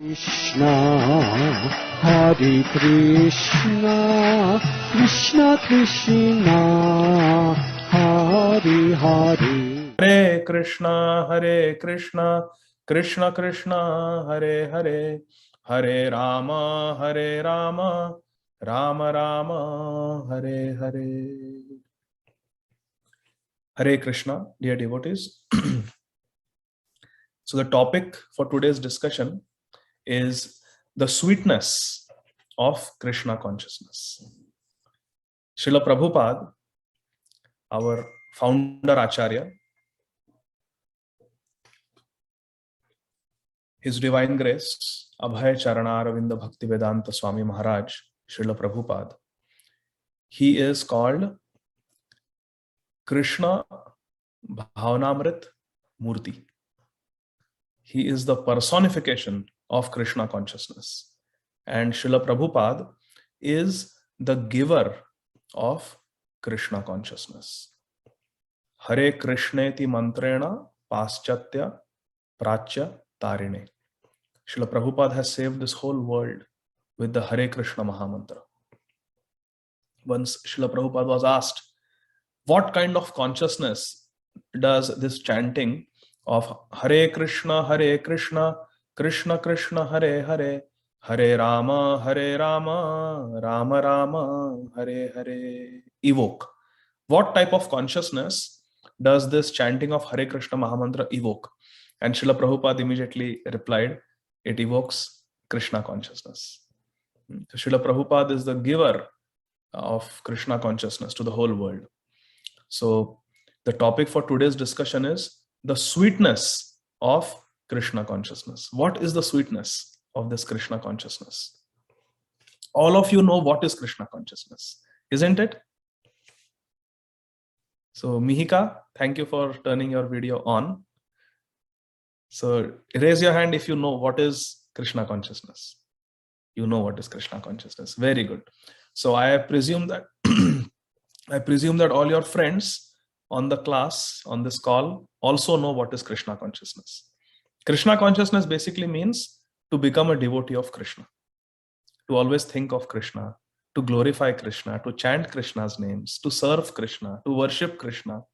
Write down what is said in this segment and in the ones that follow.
Krishna, Hare Krishna, Krishna Krishna, Hare Hare. Hare Krishna, Krishna Krishna, Hare Hare, Hare Rama, Rama Rama, Hare Hare. Hare Krishna, dear devotees. So the topic for today's discussion is the sweetness of Krishna consciousness. Srila Prabhupada, our founder Acharya, His Divine Grace, Abhay Charana Aravinda Bhakti Vedanta Swami Maharaj, Srila Prabhupada, he is called Krishna Bhavanamrit Murti. He is the personification of Krishna consciousness. And Srila Prabhupada is the giver of Krishna consciousness. Hare Krishneti mantrena paschatya prachya tarine. Srila Prabhupada has saved this whole world with the Hare Krishna Mahamantra. Once Srila Prabhupada was asked, what kind of consciousness does this chanting of Hare Krishna, Krishna Krishna, Hare Hare, Hare Rama, Rama Rama, Hare Hare evoke? What type of consciousness does this chanting of Hare Krishna Mahamantra evoke? And Srila Prabhupada immediately replied, it evokes Krishna consciousness. So Srila Prabhupada is the giver of Krishna consciousness to the whole world. So the topic for today's discussion is the sweetness of Krishna consciousness. What is the sweetness of this Krishna consciousness? All of you know what is Krishna consciousness, isn't it? So Mihika, thank you for turning your video on. So raise your hand if you know what is Krishna consciousness. You know what is Krishna consciousness. Very good. So I presume that all your friends on the class, on this call, also know what is Krishna consciousness. Krishna consciousness basically means to become a devotee of Krishna, to always think of Krishna, to glorify Krishna, to chant Krishna's names, to serve Krishna, to worship Krishna,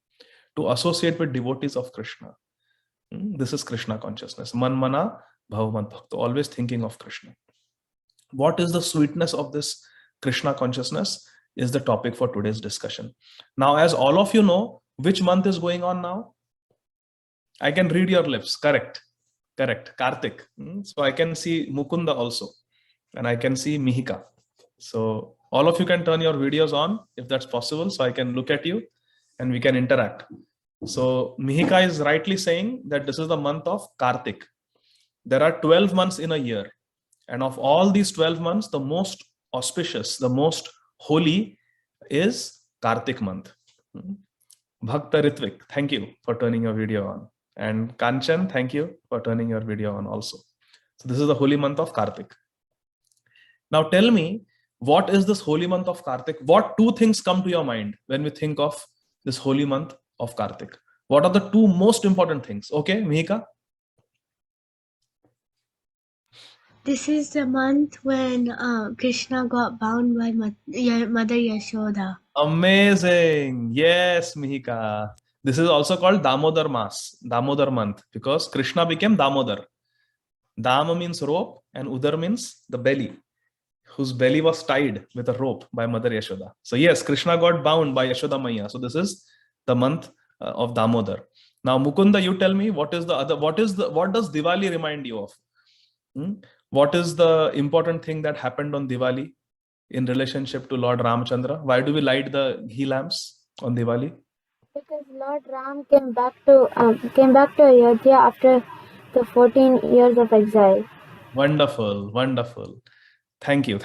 to associate with devotees of Krishna. This is Krishna consciousness. Man mana bhavaman bhakto, always thinking of Krishna. What is the sweetness of this Krishna consciousness is the topic for today's discussion. Now, as all of you know, which month is going on now? I can read your lips. Correct. Kartik. So I can see Mukunda also. And I can see Mihika. So all of you can turn your videos on if that's possible. So I can look at you and we can interact. So Mihika is rightly saying that this is the month of Kartik. There are 12 months in a year. And of all these 12 months, the most auspicious, the most holy is Kartik month. Bhakta Ritvik, thank you for turning your video on. And Kanchan, thank you for turning your video on also. So this is the holy month of Kartik. Now tell me, what is this holy month of Kartik? What two things come to your mind when we think of this holy month of Kartik? What are the two most important things? Okay, Mihika? This is the month when Krishna got bound by Mother Yashoda. Amazing. Yes, Mihika. This is also called Damodar Mas, Damodar month, because Krishna became Damodar. Dama means rope and Udar means the belly, whose belly was tied with a rope by Mother Yashoda. So yes, Krishna got bound by Yashoda Maya. So this is the month of Damodar. Now Mukunda, you tell me what does Diwali remind you of? What is the important thing that happened on Diwali in relationship to Lord Ramchandra? Why do we light the ghee lamps on Diwali? Because Lord Ram came back to Ayodhya after the 14 years of exile. Wonderful. Thank you.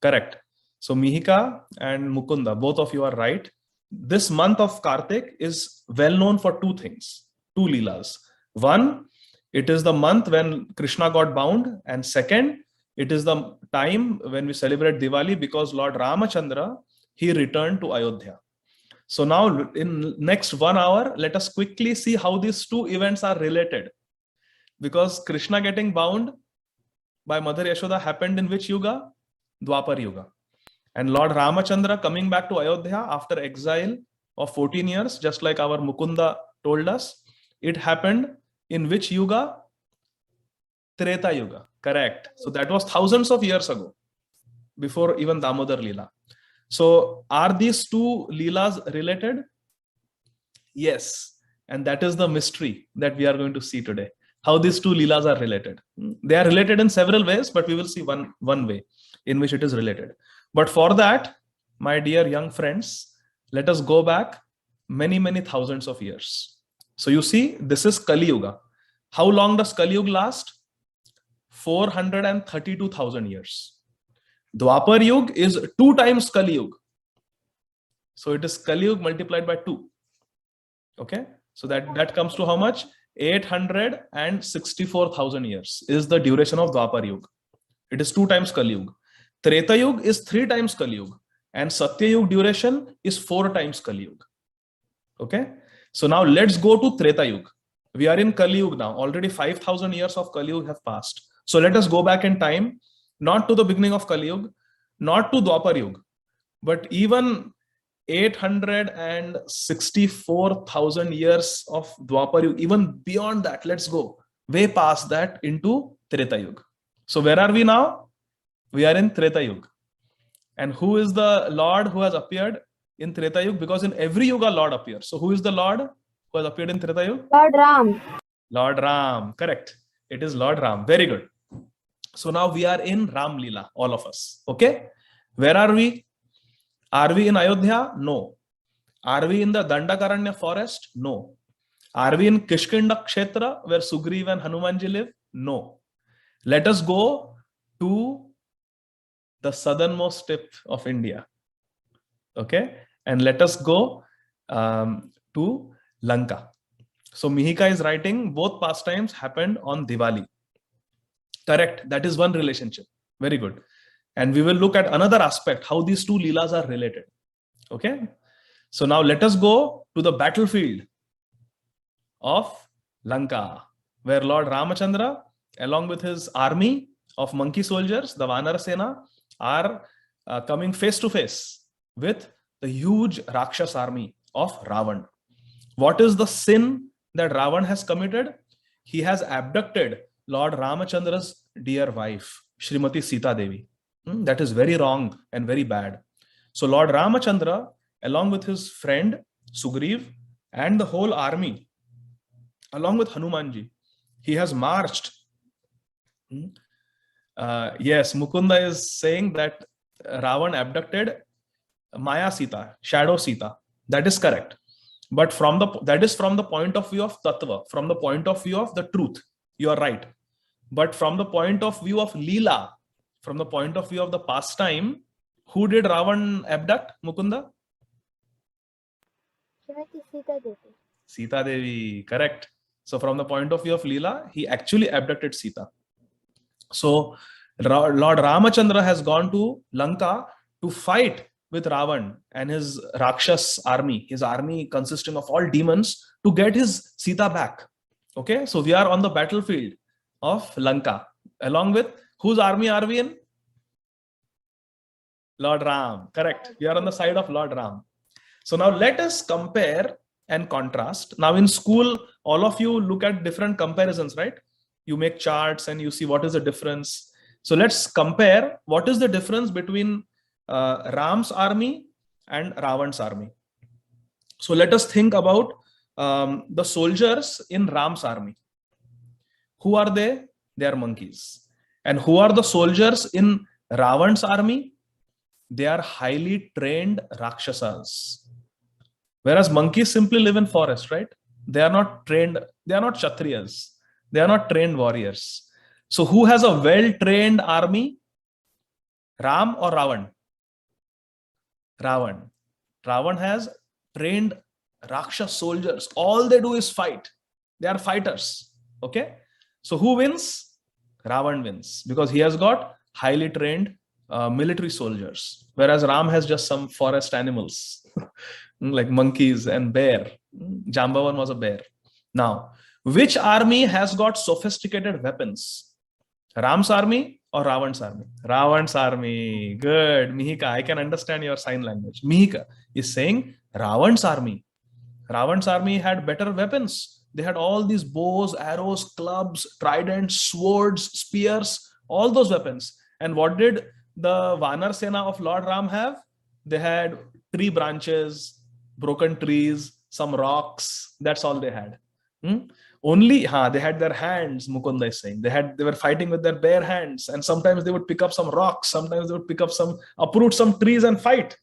Correct. So Mihika and Mukunda, both of you are right. This month of Kartik is well known for two things, two leelas. One, it is the month when Krishna got bound, and second, it is the time when we celebrate Diwali because Lord Ramachandra, he returned to Ayodhya. So now in next 1 hour, let us quickly see how these two events are related. Because Krishna getting bound by Mother Yashoda happened in which yuga? Dwapar Yuga. And Lord Ramachandra coming back to Ayodhya after exile of 14 years, just like our Mukunda told us, it happened in which yuga? Treta Yuga. Correct. So that was thousands of years ago, before even Damodar Leela. So are these two Leelas related? Yes. And that is the mystery that we are going to see today. How these two Leelas are related. They are related in several ways, but we will see one way in which it is related. But for that, my dear young friends, let us go back many, many thousands of years. So you see, this is Kali Yuga. How long does Kali Yuga last? 432,000 years. Dwapar Yuga is 2 times Kali Yuga. So it is Kali Yuga multiplied by 2. Okay. So that comes to how much? 864,000 years is the duration of Dwapar Yuga. It is 2 times Kali Yuga. Treta Yuga is 3 times Kali Yuga. And Satya Yuga duration is 4 times Kali Yuga. Okay. So now let's go to Treta Yuga. We are in Kali Yuga now. Already 5,000 years of Kali Yuga have passed. So let us go back in time, not to the beginning of Kali Yuga, not to Dwapar Yuga, but even 864,000 years of Dwapar Yuga, even beyond that, let's go way past that into Treta Yuga. So where are we now? We are in Treta Yuga. And who is the Lord who has appeared in Treta Yuga? Because in every Yuga, Lord appears. So who is the Lord who has appeared in Treta Yuga? Lord Ram. Lord Ram, correct. It is Lord Ram. Very good. So now we are in Ram Leela, all of us. Okay. Where are we? Are we in Ayodhya? No. Are we in the Dandakaranya forest? No. Are we in Kishkinda Kshetra where Sugriv and Hanumanji live? No. Let us go to the southernmost tip of India. Okay. And let us go to Lanka. So Mihika is writing, both pastimes happened on Diwali. Correct. That is one relationship. Very good. And we will look at another aspect, how these two Leelas are related. Okay. So now let us go to the battlefield of Lanka, where Lord Ramachandra, along with his army of monkey soldiers, the Vanara Sena, are coming face to face with the huge Rakshas army of Ravan. What is the sin that Ravan has committed? He has abducted Lord Ramachandra's dear wife, Srimati Sita Devi. That is very wrong and very bad. So Lord Ramachandra, along with his friend Sugriv and the whole army, along with Hanumanji, he has marched. Yes, Mukunda is saying that Ravan abducted Maya Sita, Shadow Sita. That is correct. But that is from the point of view of Tattva, from the point of view of the truth. You are right. But from the point of view of Leela, from the point of view of the pastime, who did Ravan abduct, Mukunda? Sita Devi. Sita Devi, correct. So from the point of view of Leela, he actually abducted Sita. So Lord Ramachandra has gone to Lanka to fight with Ravan and his Rakshas army, his army consisting of all demons, to get his Sita back. Okay, so we are on the battlefield of Lanka, along with whose army are we in? Lord Ram, correct. We are on the side of Lord Ram. So now let us compare and contrast. Now in school, all of you look at different comparisons, right? You make charts and you see what is the difference. So let's compare what is the difference between Ram's army and Ravan's army. So let us think about the soldiers in Ram's army. Who are they? They are monkeys. And who are the soldiers in Ravan's army? They are highly trained Rakshasas. Whereas monkeys simply live in forest, right? They are not trained, they are not Kshatriyas. They are not trained warriors. So who has a well-trained army? Ram or Ravan? Ravan. Ravan has trained Rakshas soldiers. All they do is fight. They are fighters. Okay. So who wins? Ravan wins because he has got highly trained military soldiers. Whereas Ram has just some forest animals like monkeys and bear. Jambavan was a bear. Now, which army has got sophisticated weapons? Ram's army or Ravan's army? Ravan's army. Good. Mihika, I can understand your sign language. Mihika is saying Ravan's army. Ravan's army had better weapons. They had all these bows, arrows, clubs, tridents, swords, spears, all those weapons. And what did the Vanar Sena of Lord Ram have? They had tree branches, broken trees, some rocks. That's all they had. Only they had their hands. Mukunda is saying they were fighting with their bare hands, and sometimes they would pick up some rocks, sometimes they would pick up uproot some trees and fight.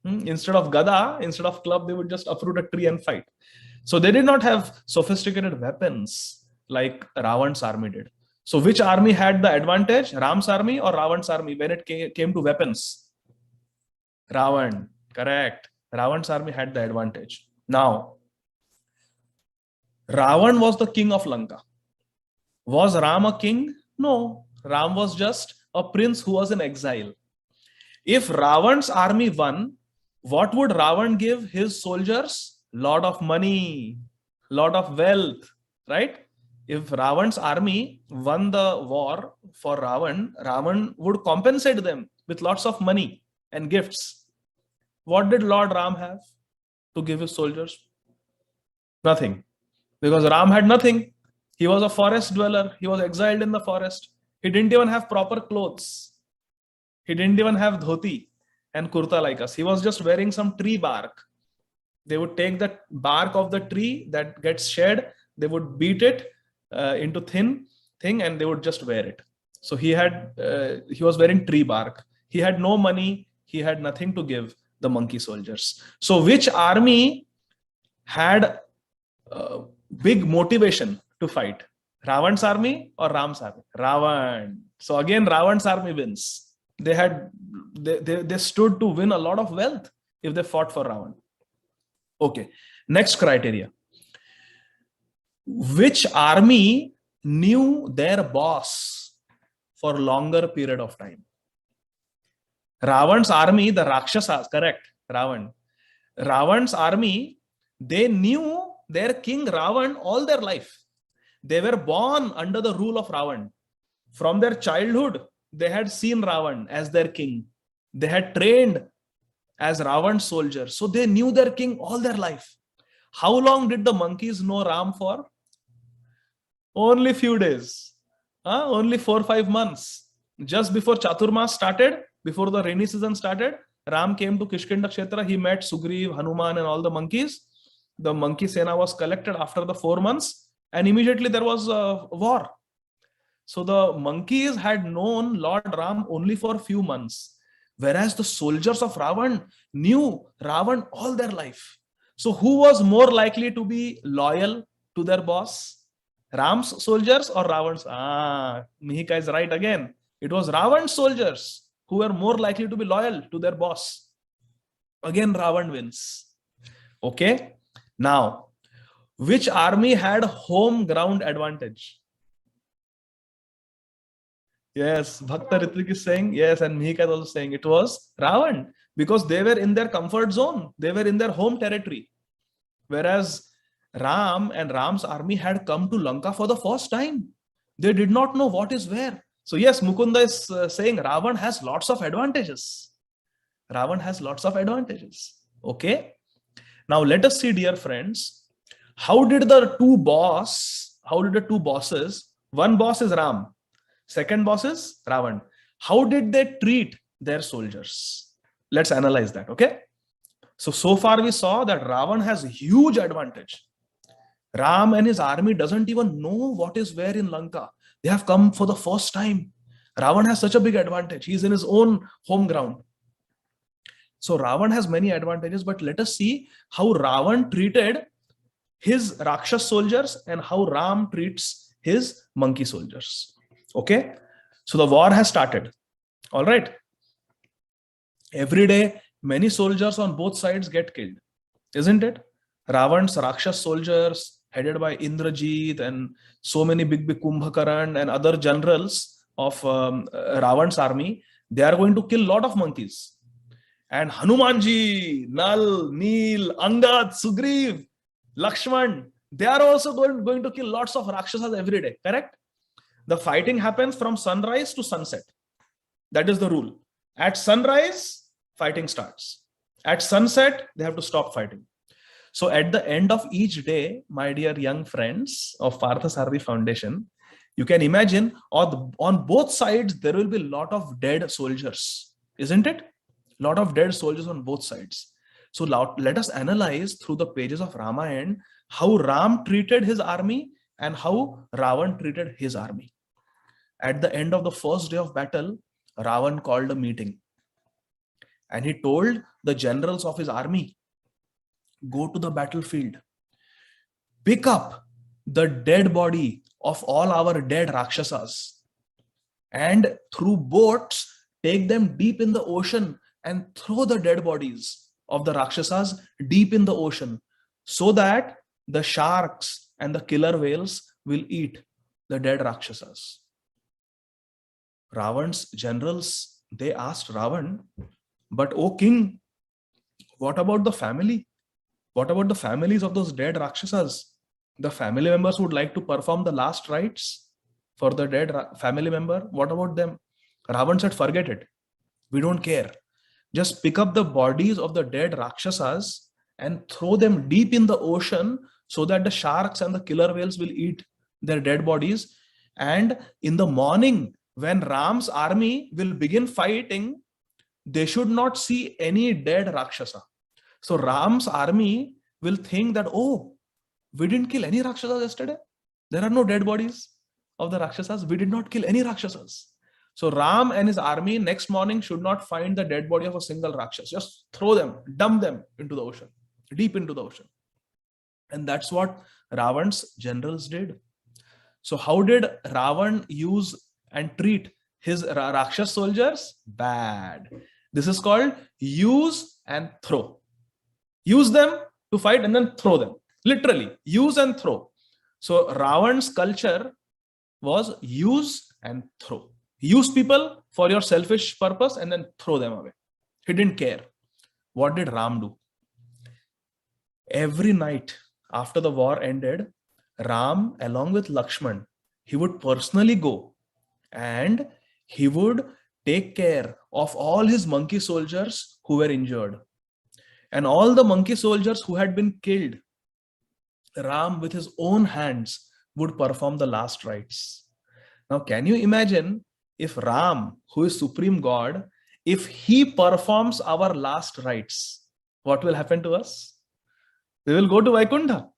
Instead of gada, instead of club, they would just uproot a tree and fight. So they did not have sophisticated weapons like Ravan's army did. So which army had the advantage, Ram's army or Ravan's army, when it came to weapons? Ravan, correct. Ravan's army had the advantage. Now, Ravan was the king of Lanka. Was Ram a king? No. Ram was just a prince who was in exile. If Ravan's army won, what would Ravan give his soldiers? Lot of money, lot of wealth, right? If Ravan's army won the war for Ravan, Ravan would compensate them with lots of money and gifts. What did Lord Ram have to give his soldiers? Nothing. Because Ram had nothing. He was a forest dweller. He was exiled in the forest. He didn't even have proper clothes. He didn't even have dhoti and kurta like us. He was just wearing some tree bark. They would take the bark of the tree that gets shed, they would beat it into thin thing, and they would just wear it. So he was wearing tree bark. He had no money. He had nothing to give the monkey soldiers. So which army had big motivation to fight? Ravan's army or Ram's army? Ravan. So again, Ravan's army wins. They stood to win a lot of wealth if they fought for Ravan. Okay, next criteria. Which army knew their boss for longer period of time? Ravan's army, the Rakshasas, correct, Ravan. Ravan's army, they knew their king Ravan all their life. They were born under the rule of Ravan. From their childhood, they had seen Ravan as their king. They had trained as Ravan's soldiers. So they knew their king all their life. How long did the monkeys know Ram for? Only few days. Only 4 or 5 months. Just before Chaturmas started, before the rainy season started, Ram came to Kishkinda Kshetra. He met Sugriv, Hanuman and all the monkeys. The monkey Sena was collected after the 4 months, and immediately there was a war. So the monkeys had known Lord Ram only for a few months, whereas the soldiers of Ravan knew Ravan all their life. So who was more likely to be loyal to their boss? Ram's soldiers or Ravan's? Mihika is right again. It was Ravan's soldiers who were more likely to be loyal to their boss. Again, Ravan wins. Okay. Now, which army had home ground advantage? Yes, Bhakta Ritvik is saying yes, and Mihika is also saying it was Ravan, because they were in their comfort zone. They were in their home territory. Whereas Ram and Ram's army had come to Lanka for the first time. They did not know what is where. So yes, Mukunda is saying Ravan has lots of advantages. Ravan has lots of advantages. Okay. Now let us see, dear friends, how did the two bosses, one boss is Ram, second boss is Ravan, how did they treat their soldiers? Let's analyze that. Okay. So far we saw that Ravan has huge advantage. Ram and his army doesn't even know what is where in Lanka. They have come for the first time. Ravan has such a big advantage. He's in his own home ground. So Ravan has many advantages, but let us see how Ravan treated his Rakshas soldiers and how Ram treats his monkey soldiers. Okay. So the war has started. All right. Every day, many soldiers on both sides get killed, isn't it? Ravan's Rakshas soldiers, headed by Indrajit and so many big Kumbhakaran and other generals of Ravan's army, they are going to kill a lot of monkeys. And Hanumanji, Nal, Neel, Angad, Sugriv, Lakshman, they are also going to kill lots of Rakshasas every day, correct? The fighting happens from sunrise to sunset. That is the rule. At sunrise, fighting starts. At sunset, they have to stop fighting. So at the end of each day, my dear young friends of Parthasarathi Foundation, you can imagine on both sides, there will be a lot of dead soldiers, isn't it? A lot of dead soldiers on both sides. So let us analyze through the pages of Ramayana how Ram treated his army and how Ravan treated his army. At the end of the first day of battle, Ravan called a meeting and he told the generals of his army, go to the battlefield, pick up the dead body of all our dead Rakshasas, and through boats, take them deep in the ocean and throw the dead bodies of the Rakshasas deep in the ocean, so that the sharks and the killer whales will eat the dead Rakshasas. Ravan's generals, they asked Ravan, but O king, what about the family? What about the families of those dead Rakshasas? The family members would like to perform the last rites for the dead family member. What about them? Ravan said, forget it. We don't care. Just pick up the bodies of the dead Rakshasas and throw them deep in the ocean so that the sharks and the killer whales will eat their dead bodies. And in the morning, when Ram's army will begin fighting, they should not see any dead Rakshasa. So Ram's army will think that, oh, we didn't kill any Rakshasas yesterday. There are no dead bodies of the Rakshasas. We did not kill any Rakshasas. So Ram and his army next morning should not find the dead body of a single Rakshas. Just throw them, dump them into the ocean, deep into the ocean. And that's what Ravan's generals did. So how did Ravan use and treat his Rakshas soldiers? Bad. This is called use and throw. Use them to fight and then throw them. Literally, use and throw. So Ravan's culture was use and throw. Use people for your selfish purpose and then throw them away. He didn't care. What did Ram do? Every night after the war ended, Ram, along with Lakshman, he would personally go and he would take care of all his monkey soldiers who were injured. And all the monkey soldiers who had been killed, Ram with his own hands would perform the last rites. Now, can you imagine if Ram, who is Supreme God, if he performs our last rites, what will happen to us? We will go to Vaikuntha,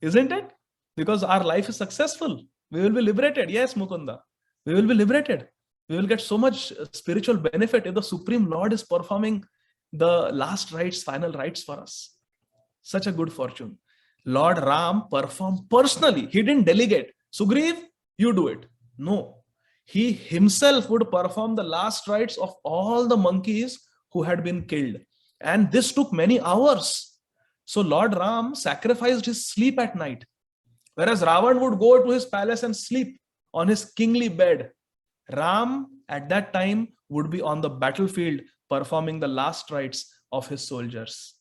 isn't it? Because our life is successful. We will be liberated. Yes, Mukunda. We will be liberated. We will get so much spiritual benefit if the Supreme Lord is performing the last rites, final rites for us. Such a good fortune. Lord Ram performed personally. He didn't delegate. Sugriv, you do it. No. He himself would perform the last rites of all the monkeys who had been killed. And this took many hours. So Lord Ram sacrificed his sleep at night. Whereas Ravan would go to his palace and sleep on his kingly bed. Ram at that time would be on the battlefield performing the last rites of his soldiers.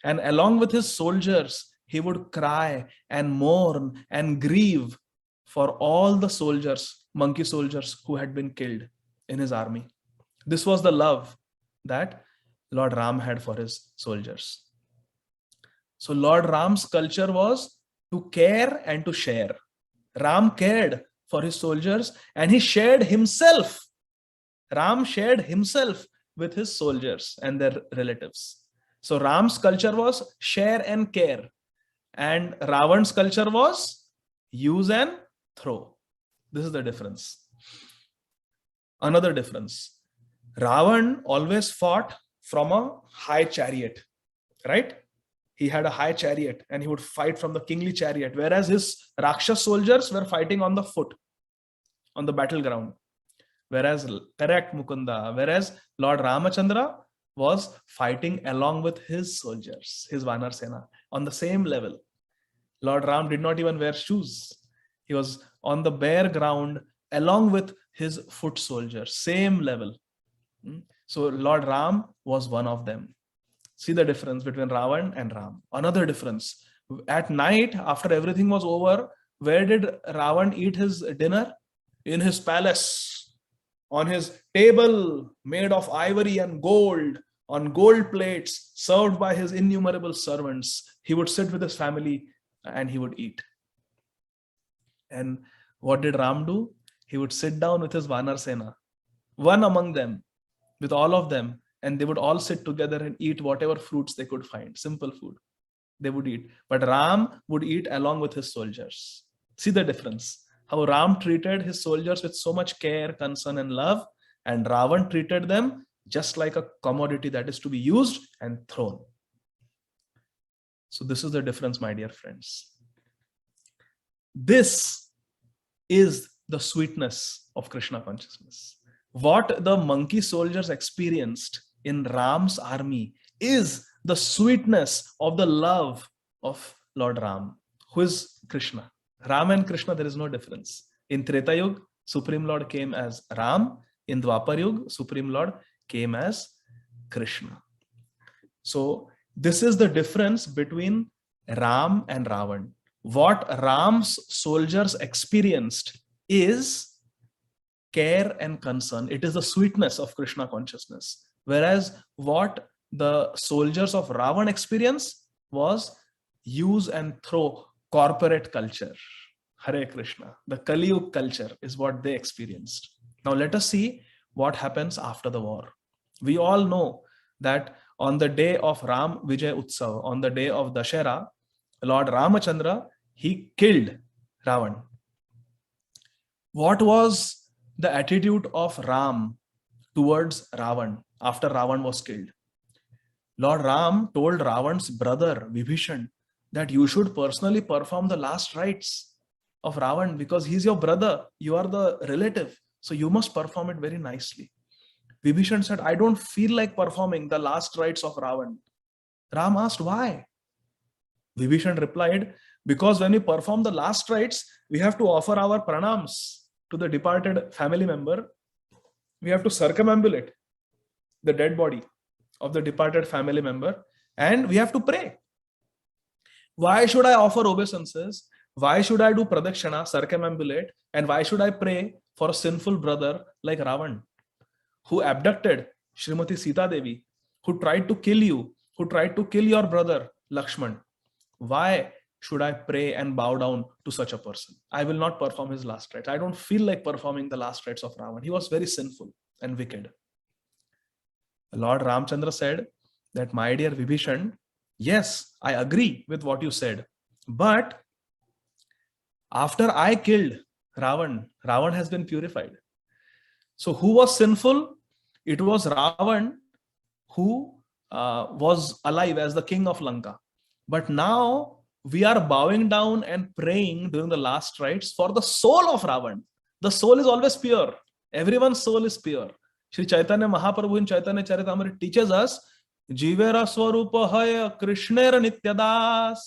And along with his soldiers, he would cry and mourn and grieve for all the soldiers, monkey soldiers who had been killed in his army. This was the love that Lord Ram had for his soldiers. So Lord Ram's culture was to care and to share. Ram cared for his soldiers and he shared himself. Ram shared himself with his soldiers and their relatives. So Ram's culture was share and care. And Ravan's culture was use and throw. This is the difference. Another difference. Ravan always fought from a high chariot, right? He had a high chariot and he would fight from the kingly chariot, whereas his Rakshas soldiers were fighting on the foot, on the battleground. Whereas, correct Mukunda, whereas Lord Ramachandra was fighting along with his soldiers, his Vanar Sena, on the same level. Lord Ram did not even wear shoes. He was on the bare ground along with his foot soldiers, same level. So Lord Ram was one of them. See the difference between Ravan and Ram. Another difference. At night, after everything was over, where did Ravan eat his dinner? in his palace, on his table made of ivory and gold, on gold plates served by his innumerable servants. He would sit with his family and he would eat. And what did Ram do? He would sit down with his Vanar Sena, one among them, with all of them, and they would all sit together and eat whatever fruits they could find. Simple food they would eat. But Ram would eat along with his soldiers. See the difference. How Ram treated his soldiers with so much care, concern, and love, and Ravan treated them just like a commodity that is to be used and thrown. So this is the difference, my dear friends. This is the sweetness of Krishna consciousness. What the monkey soldiers experienced in Ram's army is the sweetness of the love of Lord Ram, who is Krishna. Ram and Krishna, there is no difference. In Treta Yuga, Supreme Lord came as Ram. In Dwapar Yuga, Supreme Lord came as Krishna. So this is the difference between Ram and Ravan. What Ram's soldiers experienced is care and concern. It is the sweetness of Krishna consciousness. Whereas what the soldiers of Ravan experience was use and throw corporate culture. Hare Krishna. The Kali Yuga culture is what they experienced. Now let us see what happens after the war. We all know that on the day of Ram Vijay Utsav, on the day of Dashera, Lord Ramachandra, he killed Ravan. What was the attitude of Ram towards Ravan after Ravan was killed? Lord Ram told Ravan's brother Vibhishan that you should personally perform the last rites of Ravan because he's your brother, you are the relative, so you must perform it very nicely. Vibhishan said, I don't feel like performing the last rites of Ravan. Ram asked, why? Vibhishan replied, because when we perform the last rites, we have to offer our pranams to the departed family member. We have to circumambulate the dead body of the departed family member, and we have to pray. Why should I offer obeisances? Why should I do pradakshana, circumambulate, and why should I pray for a sinful brother like Ravan, who abducted Srimati Sita Devi, who tried to kill you, who tried to kill your brother Lakshman? Why should I pray and bow down to such a person? I will not perform his last rites. I don't feel like performing the last rites of Ravan. He was very sinful and wicked. Lord Ramchandra said that, my dear Vibhishan, yes, I agree with what you said. But after I killed Ravan, Ravan has been purified. So who was sinful? It was Ravan who was alive as the king of Lanka. But now we are bowing down and praying during the last rites for the soul of Ravan. The soul is always pure. Everyone's soul is pure. Sri Chaitanya Mahaprabhu in Chaitanya Charitamrita teaches us, Jivera Swarupa Haya Krishnera Nityadas,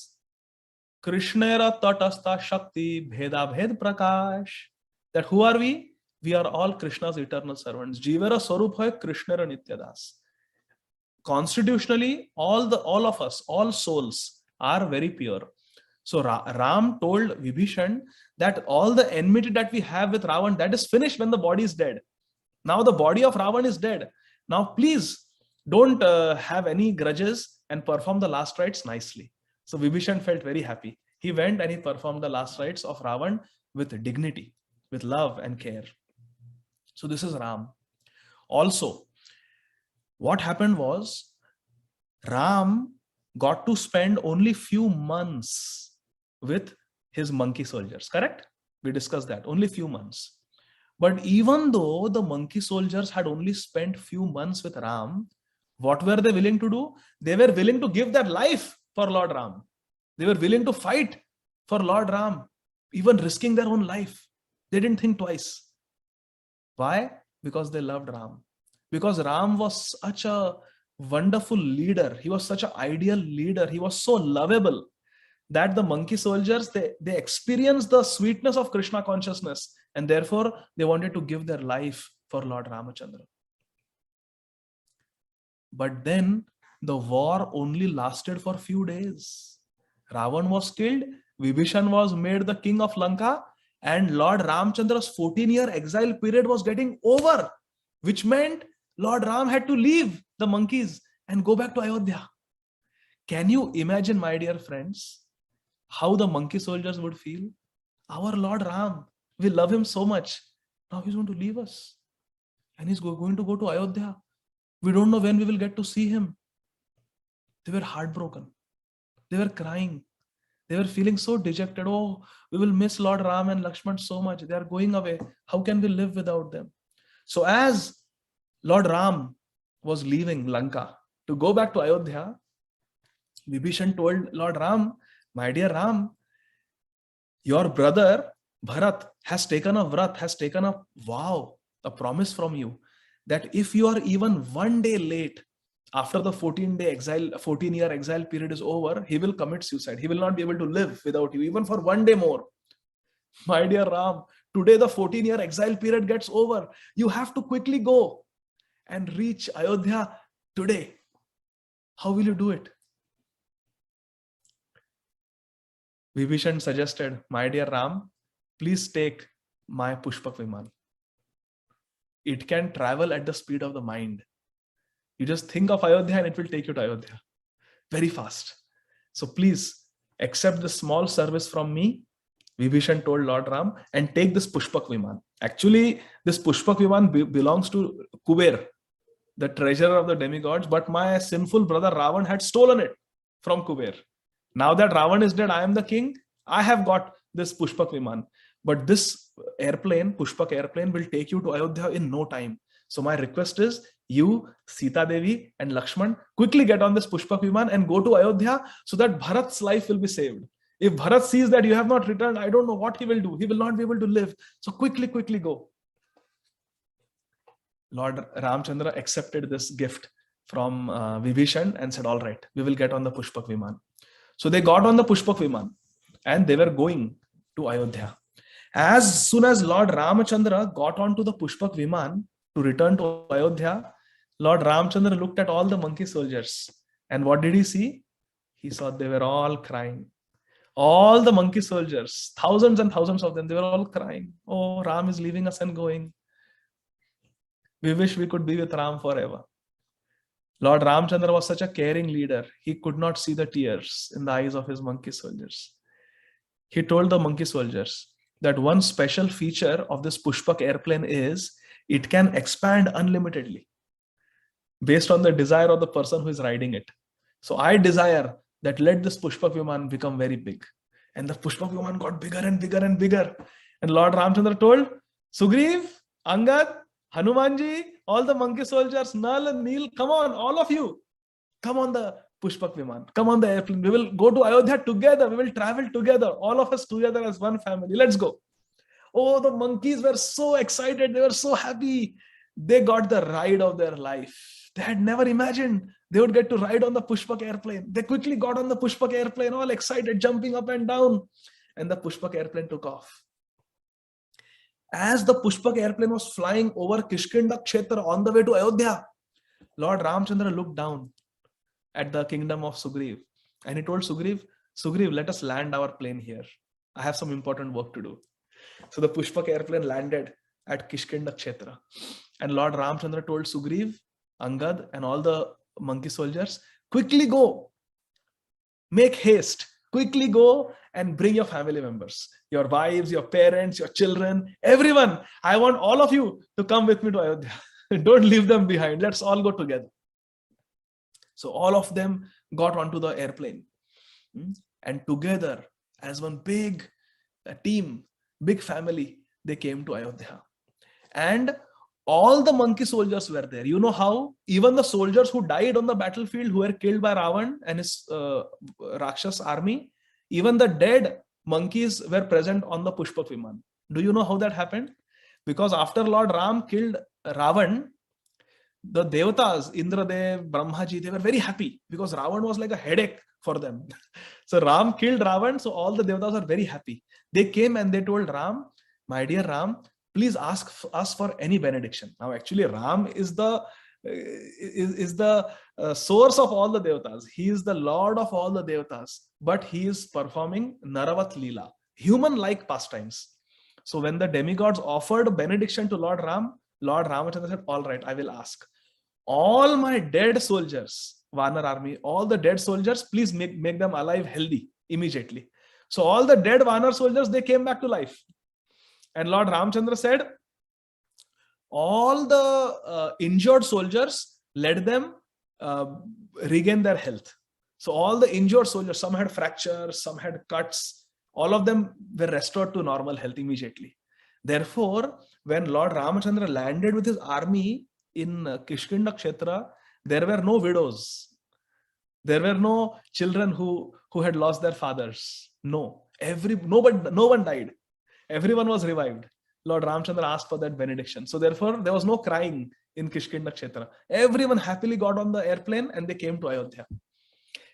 Krishnera Tatastha Shakti Bheda Bhed Prakash. That who are we? We are all Krishna's eternal servants. Jivera Swarupa Haya Krishnera Nityadas. Constitutionally, all of us, all souls are very pure. So Ram told Vibhishan that all the enmity that we have with Ravan, that is finished when the body is dead. Now the body of Ravan is dead. Now please don't have any grudges and perform the last rites nicely. So Vibhishan felt very happy. He went and he performed the last rites of Ravan with dignity, with love and care. So this is Ram. Also, what happened was Ram got to spend only few months with his monkey soldiers, correct? We discussed that, only few months. But even though the monkey soldiers had only spent few months with Ram, what were they willing to do? They were willing to give their life for Lord Ram. They were willing to fight for Lord Ram, even risking their own life. They didn't think twice. Why? Because they loved Ram. Because Ram was such a wonderful leader. He was such an ideal leader. He was so lovable that the monkey soldiers, they experienced the sweetness of Krishna consciousness, and therefore they wanted to give their life for Lord Ramachandra. But then the war only lasted for few days. Ravan was killed, Vibhishan was made the king of Lanka, And Lord Ramchandra's 14-year exile period was getting over, which meant Lord Ram had to leave the monkeys and go back to Ayodhya. Can you imagine, my dear friends, how the monkey soldiers would feel? Our Lord Ram, we love him so much. Now he's going to leave us and he's going to go to Ayodhya. We don't know when we will get to see him. They were heartbroken. They were crying. They were feeling so dejected. Oh, we will miss Lord Ram and Lakshman so much. They are going away. How can we live without them? So as Lord Ram was leaving Lanka to go back to Ayodhya, Vibhishan told Lord Ram, my dear Ram, your brother Bharat has taken a vrat, has taken a vow, a promise from you, that if you are even one day late after the 14-year exile period is over, he will commit suicide. He will not be able to live without you, even for one day more. My dear Ram, today the 14-year exile period gets over. You have to quickly go and reach Ayodhya today. How will you do it? Vibhishan suggested, my dear Ram, please take my Pushpak Viman. It can travel at the speed of the mind. You just think of Ayodhya and it will take you to Ayodhya very fast. So please accept this small service from me, Vibhishan told Lord Ram, and take this Pushpak Viman. Actually, this Pushpak Viman belongs to Kuber, the treasurer of the demigods, but my sinful brother Ravan had stolen it from Kuber. Now that Ravan is dead, I am the king. I have got this Pushpak Viman. But this airplane, Pushpak airplane, will take you to Ayodhya in no time. So my request is, you, Sita Devi and Lakshman, quickly get on this Pushpak Viman and go to Ayodhya so that Bharat's life will be saved. If Bharat sees that you have not returned, I don't know what he will do. He will not be able to live. So quickly go. Lord Ramchandra accepted this gift from Vibhishan and said, all right, we will get on the Pushpak Viman. So they got on the Pushpak Viman and they were going to Ayodhya. As soon as Lord Ramchandra got onto the Pushpak Viman to return to Ayodhya, Lord Ramchandra looked at all the monkey soldiers. And what did he see? He saw they were all crying. All the monkey soldiers, thousands and thousands of them, they were all crying. Oh, Ram is leaving us and going. We wish we could be with Ram forever. Lord Ramchandra was such a caring leader. He could not see the tears in the eyes of his monkey soldiers. He told the monkey soldiers that one special feature of this Pushpak airplane is it can expand unlimitedly based on the desire of the person who is riding it. So I desire that let this Pushpak Viman become very big. And the Pushpak Viman got bigger and bigger and bigger. And Lord Ramchandra told Sugriv, Angad, Hanumanji, all the monkey soldiers, Nal and Neel, come on, all of you, come on the Pushpak Viman, come on the airplane. We will go to Ayodhya together. We will travel together, all of us together as one family. Let's go. Oh, the monkeys were so excited. They were so happy. They got the ride of their life. They had never imagined they would get to ride on the Pushpak airplane. They quickly got on the Pushpak airplane, all excited, jumping up and down. And the Pushpak airplane took off. As the Pushpak airplane was flying over Kishkinda Kshetra on the way to Ayodhya, Lord Ramchandra looked down at the kingdom of Sugriv. And he told Sugriv, let us land our plane here. I have some important work to do. So the Pushpak airplane landed at Kishkinda Kshetra. And Lord Ramchandra told Sugriv, Angad and all the monkey soldiers, quickly go. Make haste. Quickly go and bring your family members, your wives, your parents, your children, everyone. I want all of you to come with me to Ayodhya. Don't leave them behind. Let's all go together. So all of them got onto the airplane. And together, as one big team, big family, they came to Ayodhya. And all the monkey soldiers were there. You know how? Even the soldiers who died on the battlefield, who were killed by Ravan and his Rakshas army, even the dead monkeys were present on the Pushpak Viman. Do you know how that happened? Because after Lord Ram killed Ravan, the Devatas, Indradev, Brahmaji, they were very happy because Ravan was like a headache for them. So Ram killed Ravan, so all the Devatas are very happy. They came and they told Ram, my dear Ram, please ask us for any benediction. Now actually Ram is the source of all the Devatas. He is the Lord of all the Devatas, but he is performing Naravat Leela, human-like pastimes. So when the demigods offered benediction to Lord Ram, Lord Ramachandra said, all right, I will ask. All my dead soldiers, Vanar army, all the dead soldiers, please make them alive, healthy immediately. So all the dead Vanar soldiers, they came back to life. And Lord Ramchandra said, all the injured soldiers, let them regain their health. So all the injured soldiers, some had fractures, some had cuts, all of them were restored to normal health immediately. Therefore, when Lord Ramachandra landed with his army in Kishkinda Kshetra, there were no widows. There were no children who had lost their fathers. No one died. Everyone was revived. Lord Ramchandra asked for that benediction. So therefore, there was no crying in Kishkinda Kshetra. Everyone happily got on the airplane and they came to Ayodhya.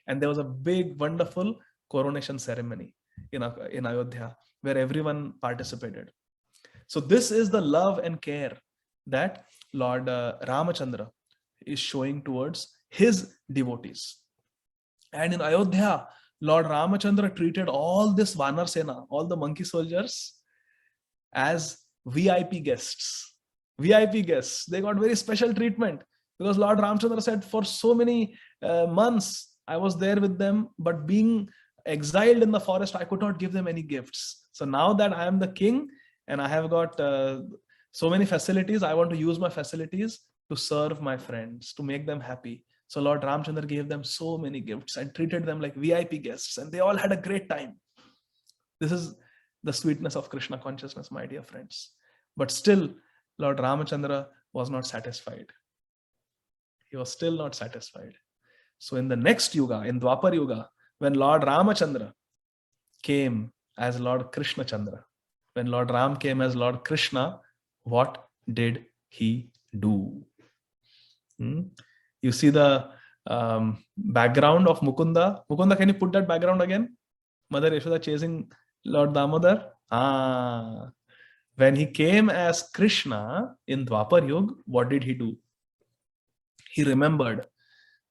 And there was a big, wonderful coronation ceremony in Ayodhya where everyone participated. So this is the love and care that Lord Ramachandra is showing towards his devotees. And in Ayodhya, Lord Ramachandra treated all this Vanar Sena, all the monkey soldiers, as VIP guests. VIP guests. They got very special treatment because Lord Ramchandra said, for so many months, I was there with them, but being exiled in the forest, I could not give them any gifts. So now that I am the king and I have got so many facilities, I want to use my facilities to serve my friends, to make them happy. So Lord Ramchandra gave them so many gifts and treated them like VIP guests, and they all had a great time. This is the sweetness of Krishna consciousness, my dear friends. But still, Lord Ramachandra was not satisfied. He was still not satisfied. So in the next yuga, in Dwapar Yuga, when Lord Ramachandra came as Lord Krishna Chandra, when Lord Ram came as Lord Krishna, what did he do? You see the background of Mukunda. Mukunda, can you put that background again? Mother Yashoda chasing Lord Damodar. When he came as Krishna in Dwapar Yuga, what did he do? He remembered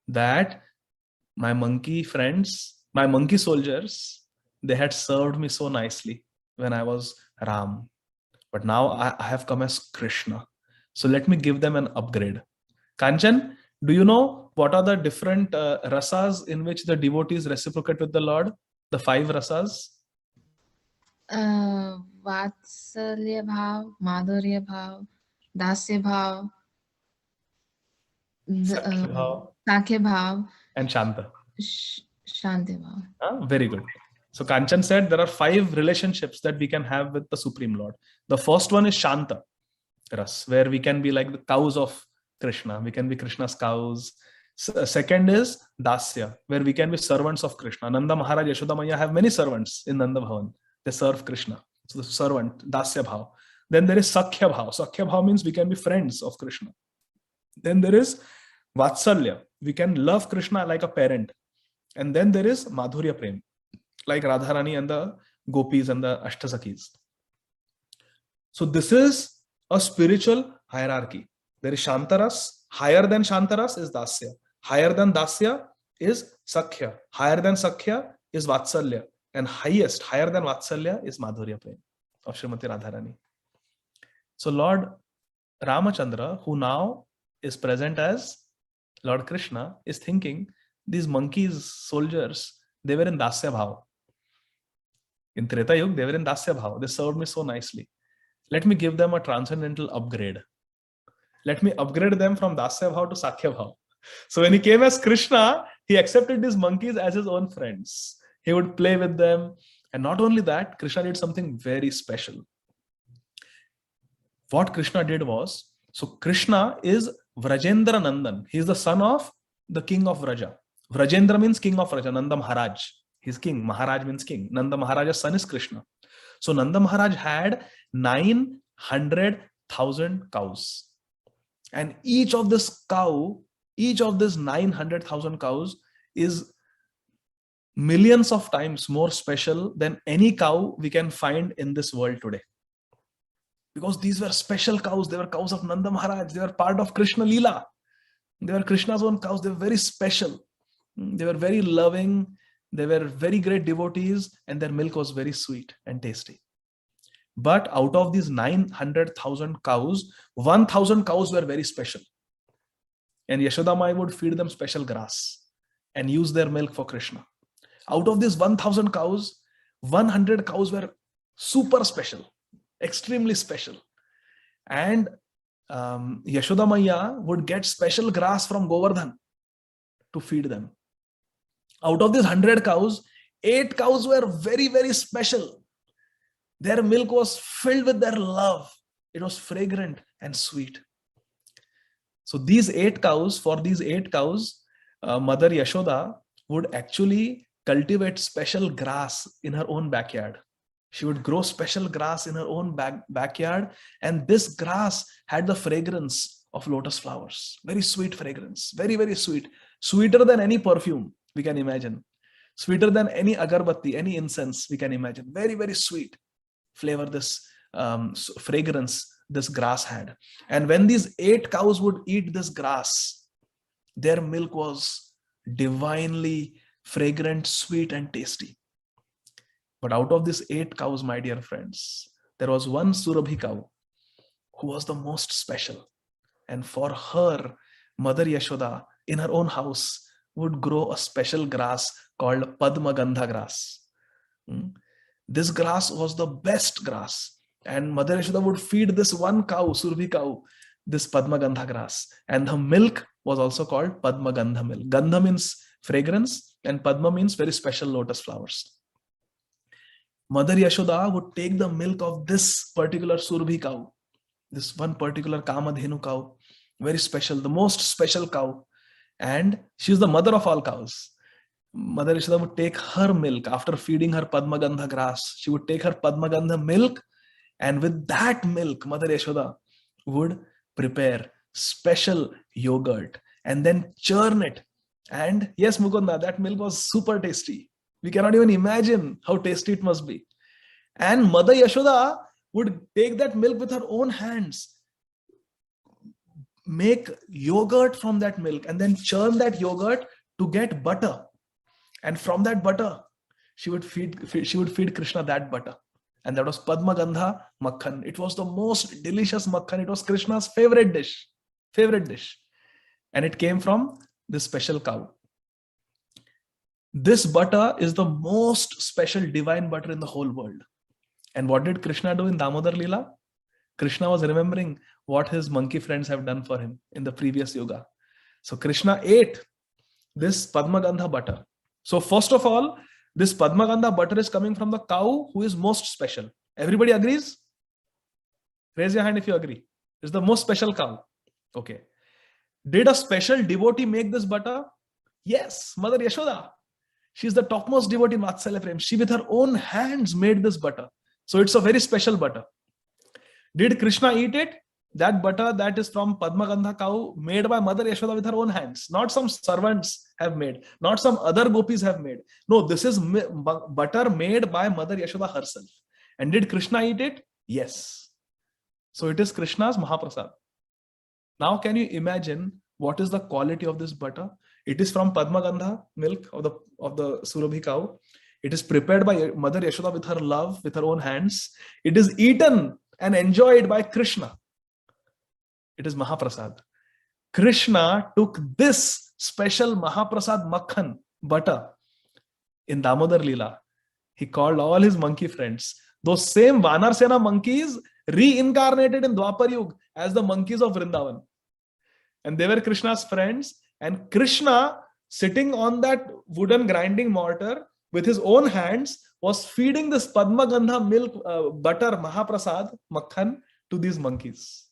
that my monkey friends, my monkey soldiers, they had served me so nicely when I was Ram. But now I have come as Krishna. So let me give them an upgrade. Kanchan, do you know what are the different rasas in which the devotees reciprocate with the Lord? The 5 rasas? Vatsalya bhav, Madhurya bhav, Dasya bhav, Sakhya bhav, and Shanta. Shanti bhav. Very good. So Kanchan said there are 5 relationships that we can have with the Supreme Lord. The first one is Shanta Ras, where we can be like the cows of Krishna. We can be Krishna's cows. Second is Dasya, where we can be servants of Krishna. Nanda Maharaj, Yashoda Maya have many servants in Nanda Bhavan. They serve Krishna. So the servant, Dasya Bhav. Then there is Sakhya Bhav. Sakhya Bhav means we can be friends of Krishna. Then there is Vatsalya. We can love Krishna like a parent. And then there is Madhurya Prem, like Radharani and the Gopis and the Ashtasakis. So this is a spiritual hierarchy. There is Shantaras. Higher than Shantaras is Dasya. Higher than Dasya is Sakhya. Higher than Sakhya is Vatsalya. And highest, higher than Vatsalya is Madhurya Prem of Srimati Radharani. So Lord Ramachandra, who now is present as Lord Krishna, is thinking, these monkeys, soldiers, they were in Dasya Bhav. In Treta Yuga, they were in Dasya Bhav. They served me so nicely. Let me give them a transcendental upgrade. Let me upgrade them from Dasya Bhav to Sakhya Bhav. So when he came as Krishna, he accepted these monkeys as his own friends. He would play with them. And not only that, Krishna did something very special. What Krishna did was, so Krishna is Vrajendra Nandan. He is the son of the king of Vraja. Vrajendra means king of Vraja. Nanda Maharaj. He's king. Maharaj means king. Nanda Maharaj's son is Krishna. So Nanda Maharaj had 900,000 cows. And each of this 900,000 cows is millions of times more special than any cow we can find in this world today. Because these were special cows. They were cows of Nanda Maharaj. They were part of Krishna Leela. They were Krishna's own cows. They were very special. They were very loving. They were very great devotees. And their milk was very sweet and tasty. But out of these 900,000 cows, 1,000 cows were very special. And Yashoda Mai would feed them special grass and use their milk for Krishna. Out of these 1,000 cows, 100 cows were super special, extremely special. And Yashoda Maiya would get special grass from Govardhan to feed them. Out of these 100 cows, 8 cows were very, very special. Their milk was filled with their love. It was fragrant and sweet. So these 8 cows, for these 8 cows, Mother Yashoda would actually cultivate special grass in her own backyard. She would grow special grass in her own backyard, and this grass had the fragrance of lotus flowers. Very sweet fragrance, very, very sweet. Sweeter than any perfume we can imagine. Sweeter than any agarbatti, any incense we can imagine. Very, very sweet flavor, this fragrance this grass had. And when these 8 cows would eat this grass, their milk was divinely fragrant, sweet, and tasty. But out of these 8 cows, my dear friends, there was one Surabhi cow who was the most special. And for her, Mother Yashoda, in her own house, would grow a special grass called Padma Gandha grass. This grass was the best grass. And Mother Yashoda would feed this one cow, Surabhi cow, this Padma Gandha grass. And the milk was also called Padma Gandha milk. Gandha means fragrance, and Padma means very special lotus flowers. Mother Yashoda would take the milk of this particular Surabhi cow, this one particular Kamadhenu cow, very special, the most special cow. And she is the mother of all cows. Mother Yashoda would take her milk after feeding her Padma Gandha grass. She would take her Padma Gandha milk, and with that milk, Mother Yashoda would prepare special yogurt and then churn it. And yes, Mukunda, that milk was super tasty. We cannot even imagine how tasty it must be. And Mother Yashoda would take that milk with her own hands, make yogurt from that milk, and then churn that yogurt to get butter. And from that butter, she would feed Krishna that butter. And that was Padma Gandha Makhan. It was the most delicious makhan. It was Krishna's favorite dish. And it came from this special cow. This butter is the most special divine butter in the whole world. And what did Krishna do in Damodar Leela? Krishna was remembering what his monkey friends have done for him in the previous yoga. So Krishna ate this Padma Gandha butter. So first of all, this Padma Gandha butter is coming from the cow who is most special. Everybody agrees? Raise your hand if you agree. It's the most special cow. Okay. Did a special devotee make this butter? Yes, Mother Yashoda. She's the topmost devotee in Vatsalya Prem. She with her own hands made this butter. So it's a very special butter. Did Krishna eat it? That butter that is from Padma Gandha cow made by Mother Yashoda with her own hands. Not some servants have made. Not some other gopis have made. No, this is butter made by Mother Yashoda herself. And did Krishna eat it? Yes. So it is Krishna's Mahaprasad. Now can you imagine what is the quality of this butter? It is from Padma Gandha milk of the Surabhi cow. It is prepared by Mother Yashoda with her love, with her own hands. It is eaten and enjoyed by Krishna. It is Mahaprasad. Krishna took this special Mahaprasad Makhan butter in Damodar Leela. He called all his monkey friends. Those same Vanarsena monkeys reincarnated in Dwapar Yuga as the monkeys of Vrindavan. And they were Krishna's friends. And Krishna, sitting on that wooden grinding mortar with his own hands, was feeding this Padma Gandha milk butter Mahaprasad Makhan to these monkeys.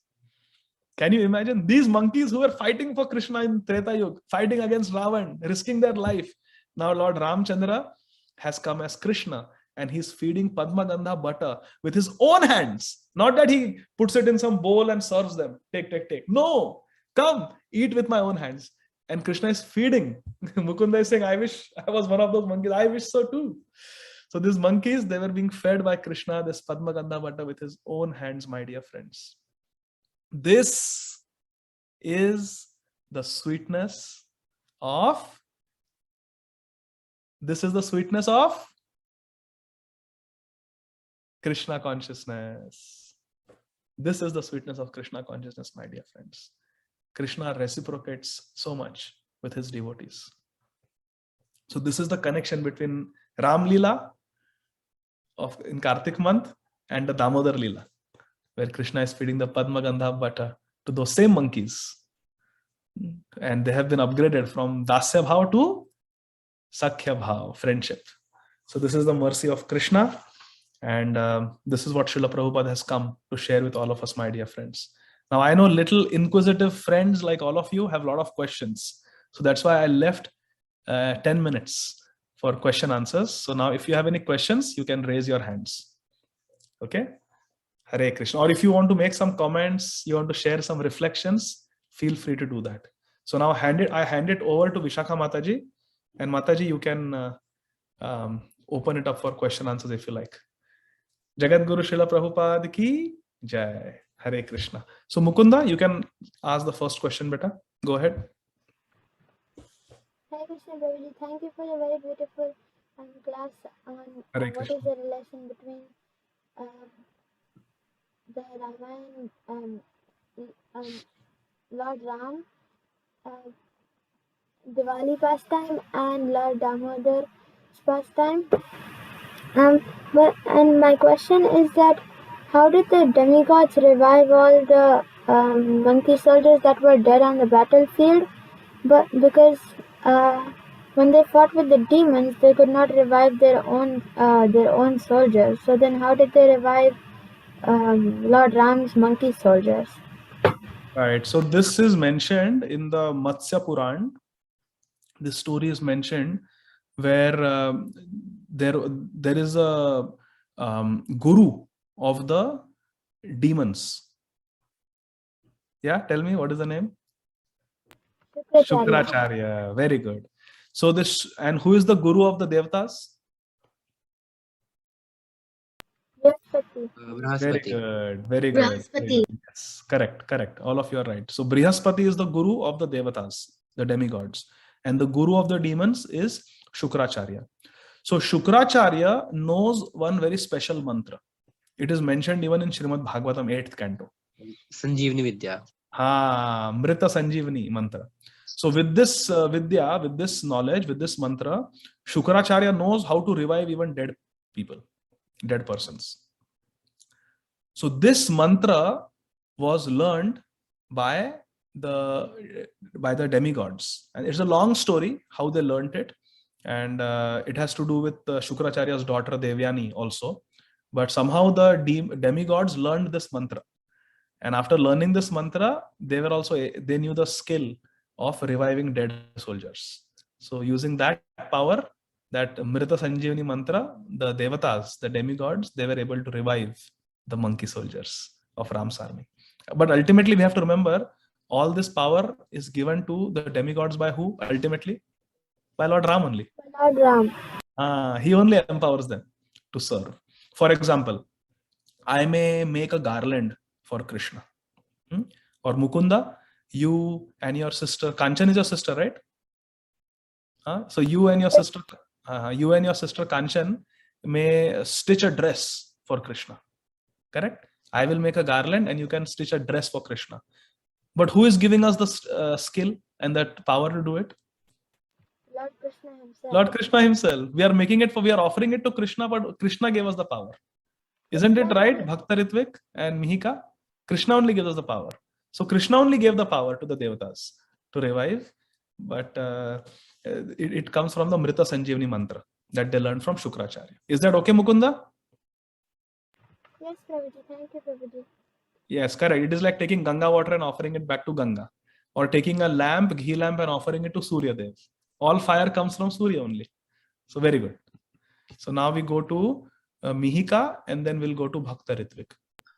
Can you imagine? These monkeys who were fighting for Krishna in Treta Yuga, fighting against Ravan, risking their life. Now Lord Ramchandra has come as Krishna and he's feeding Padma Gandha butter with his own hands. Not that he puts it in some bowl and serves them. Take. No, come, eat with my own hands. And Krishna is feeding. Mukunda is saying, I wish I was one of those monkeys. I wish so too. So these monkeys, they were being fed by Krishna, this Padma Gandha butter with his own hands, my dear friends. This is the sweetness of Krishna consciousness. This is the sweetness of Krishna consciousness, my dear friends. Krishna reciprocates so much with his devotees. So this is the connection between Ram Leela in Kartik month and the Damodar Leela, where Krishna is feeding the Padma Gandha butter to those same monkeys. And they have been upgraded from Dasya Bhav to Sakhya Bhav, friendship. So this is the mercy of Krishna. And this is what Srila Prabhupada has come to share with all of us, my dear friends. Now, I know little inquisitive friends like all of you have a lot of questions. So that's why I left 10 minutes for question answers. So now if you have any questions, you can raise your hands. Okay? Hare Krishna. Or if you want to make some comments, you want to share some reflections, feel free to do that. So now I hand it over to Vishakha Mataji. And Mataji, you can open it up for question answers if you like. Jagat Guru Srila Prabhupada ki jai. Hare Krishna. So Mukunda, you can ask the first question, beta. Go ahead. Hare Krishna, Prabhuji. Thank you for the very beautiful class on what is the relation between the Ramayana, Lord Ram, Diwali pastime, and Lord Damodar's pastime. And my question is that how did the demigods revive all the monkey soldiers that were dead on the battlefield? But because when they fought with the demons, they could not revive their own soldiers. So then, how did they revive Lord Ram's monkey soldiers? Right. So this is mentioned in the Matsya Puran. This story is mentioned where there is a guru of the demons. Yeah, tell me, what is the name? Shukracharya. Very good. So this, and who is the guru of the Devatas? Very good. Very good. Brihaspati. Yes, correct. All of you are right. So Brihaspati is the guru of the Devatas, the demigods. And the guru of the demons is Shukracharya. So Shukracharya knows one very special mantra. It is mentioned even in Srimad Bhagavatam 8th canto. Sanjeevani Vidya. Mrita Sanjeevani mantra. So with this Vidya, with this knowledge, with this mantra, Shukracharya knows how to revive even dead people, dead persons. So this mantra was learned by the demigods, and it's a long story how they learned it, and it has to do with Shukracharya's daughter Devyani also. But somehow the demigods learned this mantra, and after learning this mantra, they knew the skill of reviving dead soldiers. So using that power, that Mrita Sanjeevani mantra, the Devatas, the demigods, they were able to revive the monkey soldiers of Ram's army. But ultimately, we have to remember, all this power is given to the demigods by who? Ultimately, by Lord Ram only. Lord Ram. He only empowers them to serve. For example, I may make a garland for Krishna. Or Mukunda, you and your sister, Kanchan is your sister, right? So you and your sister Kanchan may stitch a dress for Krishna. Correct? I will make a garland and you can stitch a dress for Krishna. But who is giving us the skill and that power to do it? Lord Krishna himself. Lord Krishna himself. We are offering it to Krishna, but Krishna gave us the power. Isn't it right, Bhakta Ritvik and Mihika? Krishna only gives us the power. So Krishna only gave the power to the Devatas to revive, but it comes from the Mrita Sanjeevani mantra that they learned from Shukracharya. Is that okay, Mukunda? Yes, Prabhuji. Thank you, Prabhuji. Yes, correct. It is like taking Ganga water and offering it back to Ganga, or taking a lamp, ghee lamp, and offering it to Surya Dev. All fire comes from Surya only. So very good. So now we go to Mihika, and then we'll go to Bhakta Ritvik.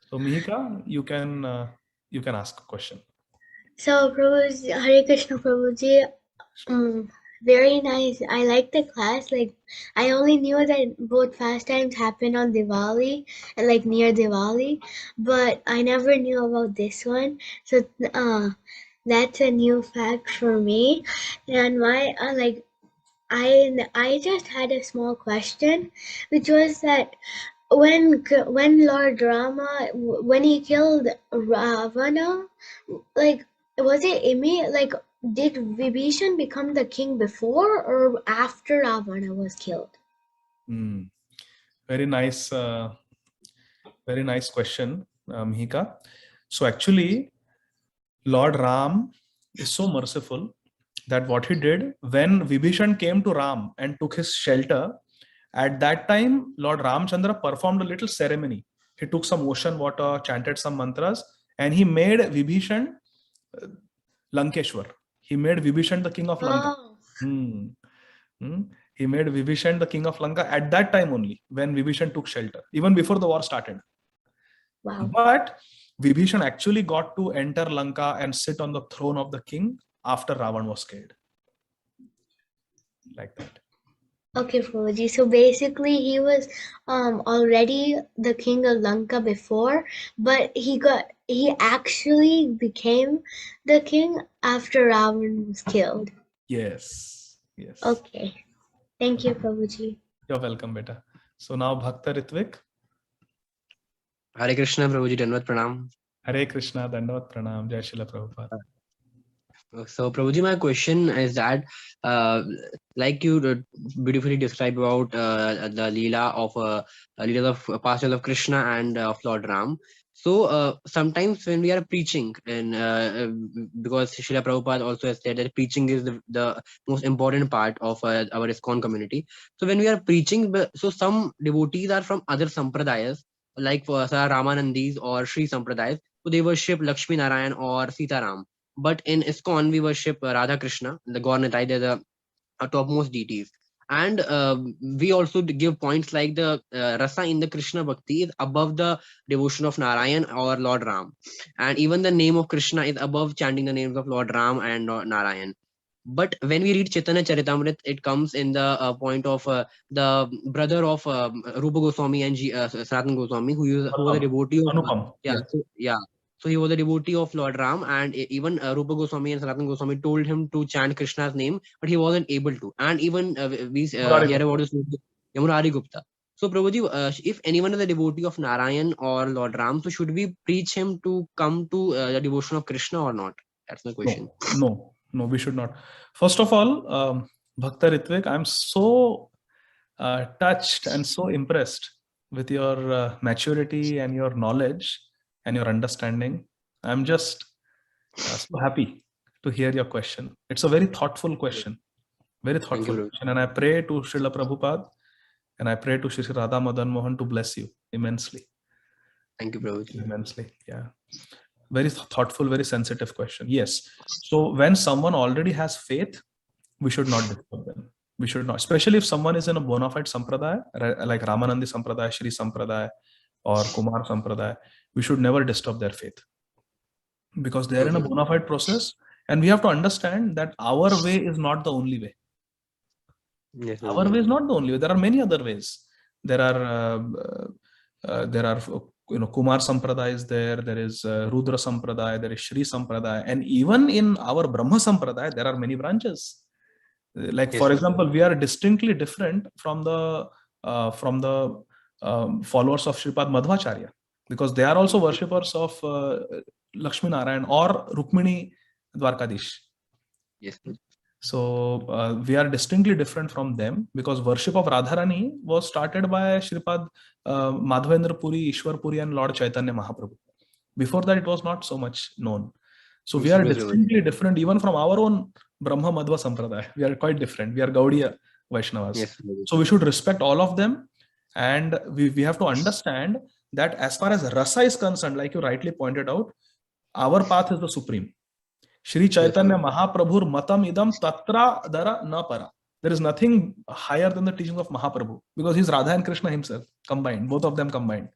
So Mihika, you can ask a question. So Prabhuji, Hare Krishna Prabhuji, very nice. I like the class. Like, I only knew that both pastimes happen on Diwali and like near Diwali, but I never knew about this one. So that's a new fact for me. And my I just had a small question, which was that when Lord Rama, when he killed Ravana, like, was it like, did Vibhishan become the king before or after Ravana was killed? Very nice question, Mihika. So actually, Lord Ram is so merciful that what he did, when Vibhishan came to Ram and took his shelter, at that time, Lord Ramchandra performed a little ceremony. He took some ocean water, chanted some mantras, and he made Vibhishan Lankeshwar. He made Vibhishan the king of Lanka. He made Vibhishan the king of Lanka at that time only, when Vibhishan took shelter, even before the war started. Wow. But Vibhishan actually got to enter Lanka and sit on the throne of the king after Ravan was killed. Like that. Okay, Prabhuji. So basically, he was already the king of Lanka before, but he actually became the king after Ravan was killed. Yes. Yes. Okay. Thank you, Prabhuji. You're welcome, beta. So now Bhakta Ritvik. Hare Krishna, Prabhuji, Dandavat Pranam. Hare Krishna, Dandavat Pranam, Jai Srila Prabhupada. So, Prabhuji, my question is that, like you beautifully described about the Leela of past life of Krishna and of Lord Ram. So, sometimes when we are preaching, and because Srila Prabhupada also has said that preaching is the most important part of our ISKCON community. So, when we are preaching, so some devotees are from other sampradayas, like for Ramanandis or Sri Sampradayas, so they worship Lakshmi Narayan or Sita Ram. But in ISKCON, we worship Radha Krishna, the Gaur Nitai, they're the topmost deities. And we also give points like the rasa in the Krishna Bhakti is above the devotion of Narayan or Lord Ram. And even the name of Krishna is above chanting the names of Lord Ram and Narayan. But when we read Chaitanya Charitamrita, it comes in the point of the brother of Rupa Goswami and Sanatana Goswami, who was a devotee of Anupam. So he was a devotee of Lord Ram, and even Rupa Goswami and Sanatana Goswami told him to chant Krishna's name, but he wasn't able to. And even we hear about this Murari Gupta. So Prabhuji, if anyone is a devotee of Narayan or Lord Ram, so should we preach him to come to the devotion of Krishna or not? That's my question. No, we should not. First of all, Bhakta Ritvik, I'm so touched and so impressed with your maturity and your knowledge and your understanding. I'm just so happy to hear your question. It's a very thoughtful question. Very thoughtful question. And I pray to Srila Prabhupada and I pray to Shri Radha Madan Mohan to bless you immensely. Thank you, Prabhuji. Immensely, yeah. Very thoughtful, very sensitive question. Yes. So when someone already has faith, we should not disturb them. We should not, especially if someone is in a bona fide sampradaya, like Ramanandi Sampradaya, Shri Sampradaya, or Kumar Sampradaya, we should never disturb their faith. Because they are in a bona fide process, and we have to understand that our way is not the only way. Yes, our way is not the only way. There are many other ways. There are Kumar Sampradaya is there. There is Rudra Sampradaya. There is Shri Sampradaya, and even in our Brahma Sampradaya, there are many branches. Like for example, we are distinctly different from the followers of Shripad Madhvacharya, because they are also worshippers of Lakshmi Narayan or Rukmini Dwarkadish. Yes. So we are distinctly different from them, because worship of Radharani was started by Shripad Madhavendra Puri, Ishwar Puri, and Lord Chaitanya Mahaprabhu. Before that, it was not so much known. So we are distinctly different even from our own Brahma Madhva Sampradaya. We are quite different. We are Gaudiya Vaishnavas. Yes. So we should respect all of them. And we have to understand that as far as rasa is concerned, like you rightly pointed out, our path is the supreme. Shri Chaitanya Mahaprabhur matam idam tatra dara na para. There is nothing higher than the teaching of Mahaprabhu, because he's Radha and Krishna himself combined, both of them combined.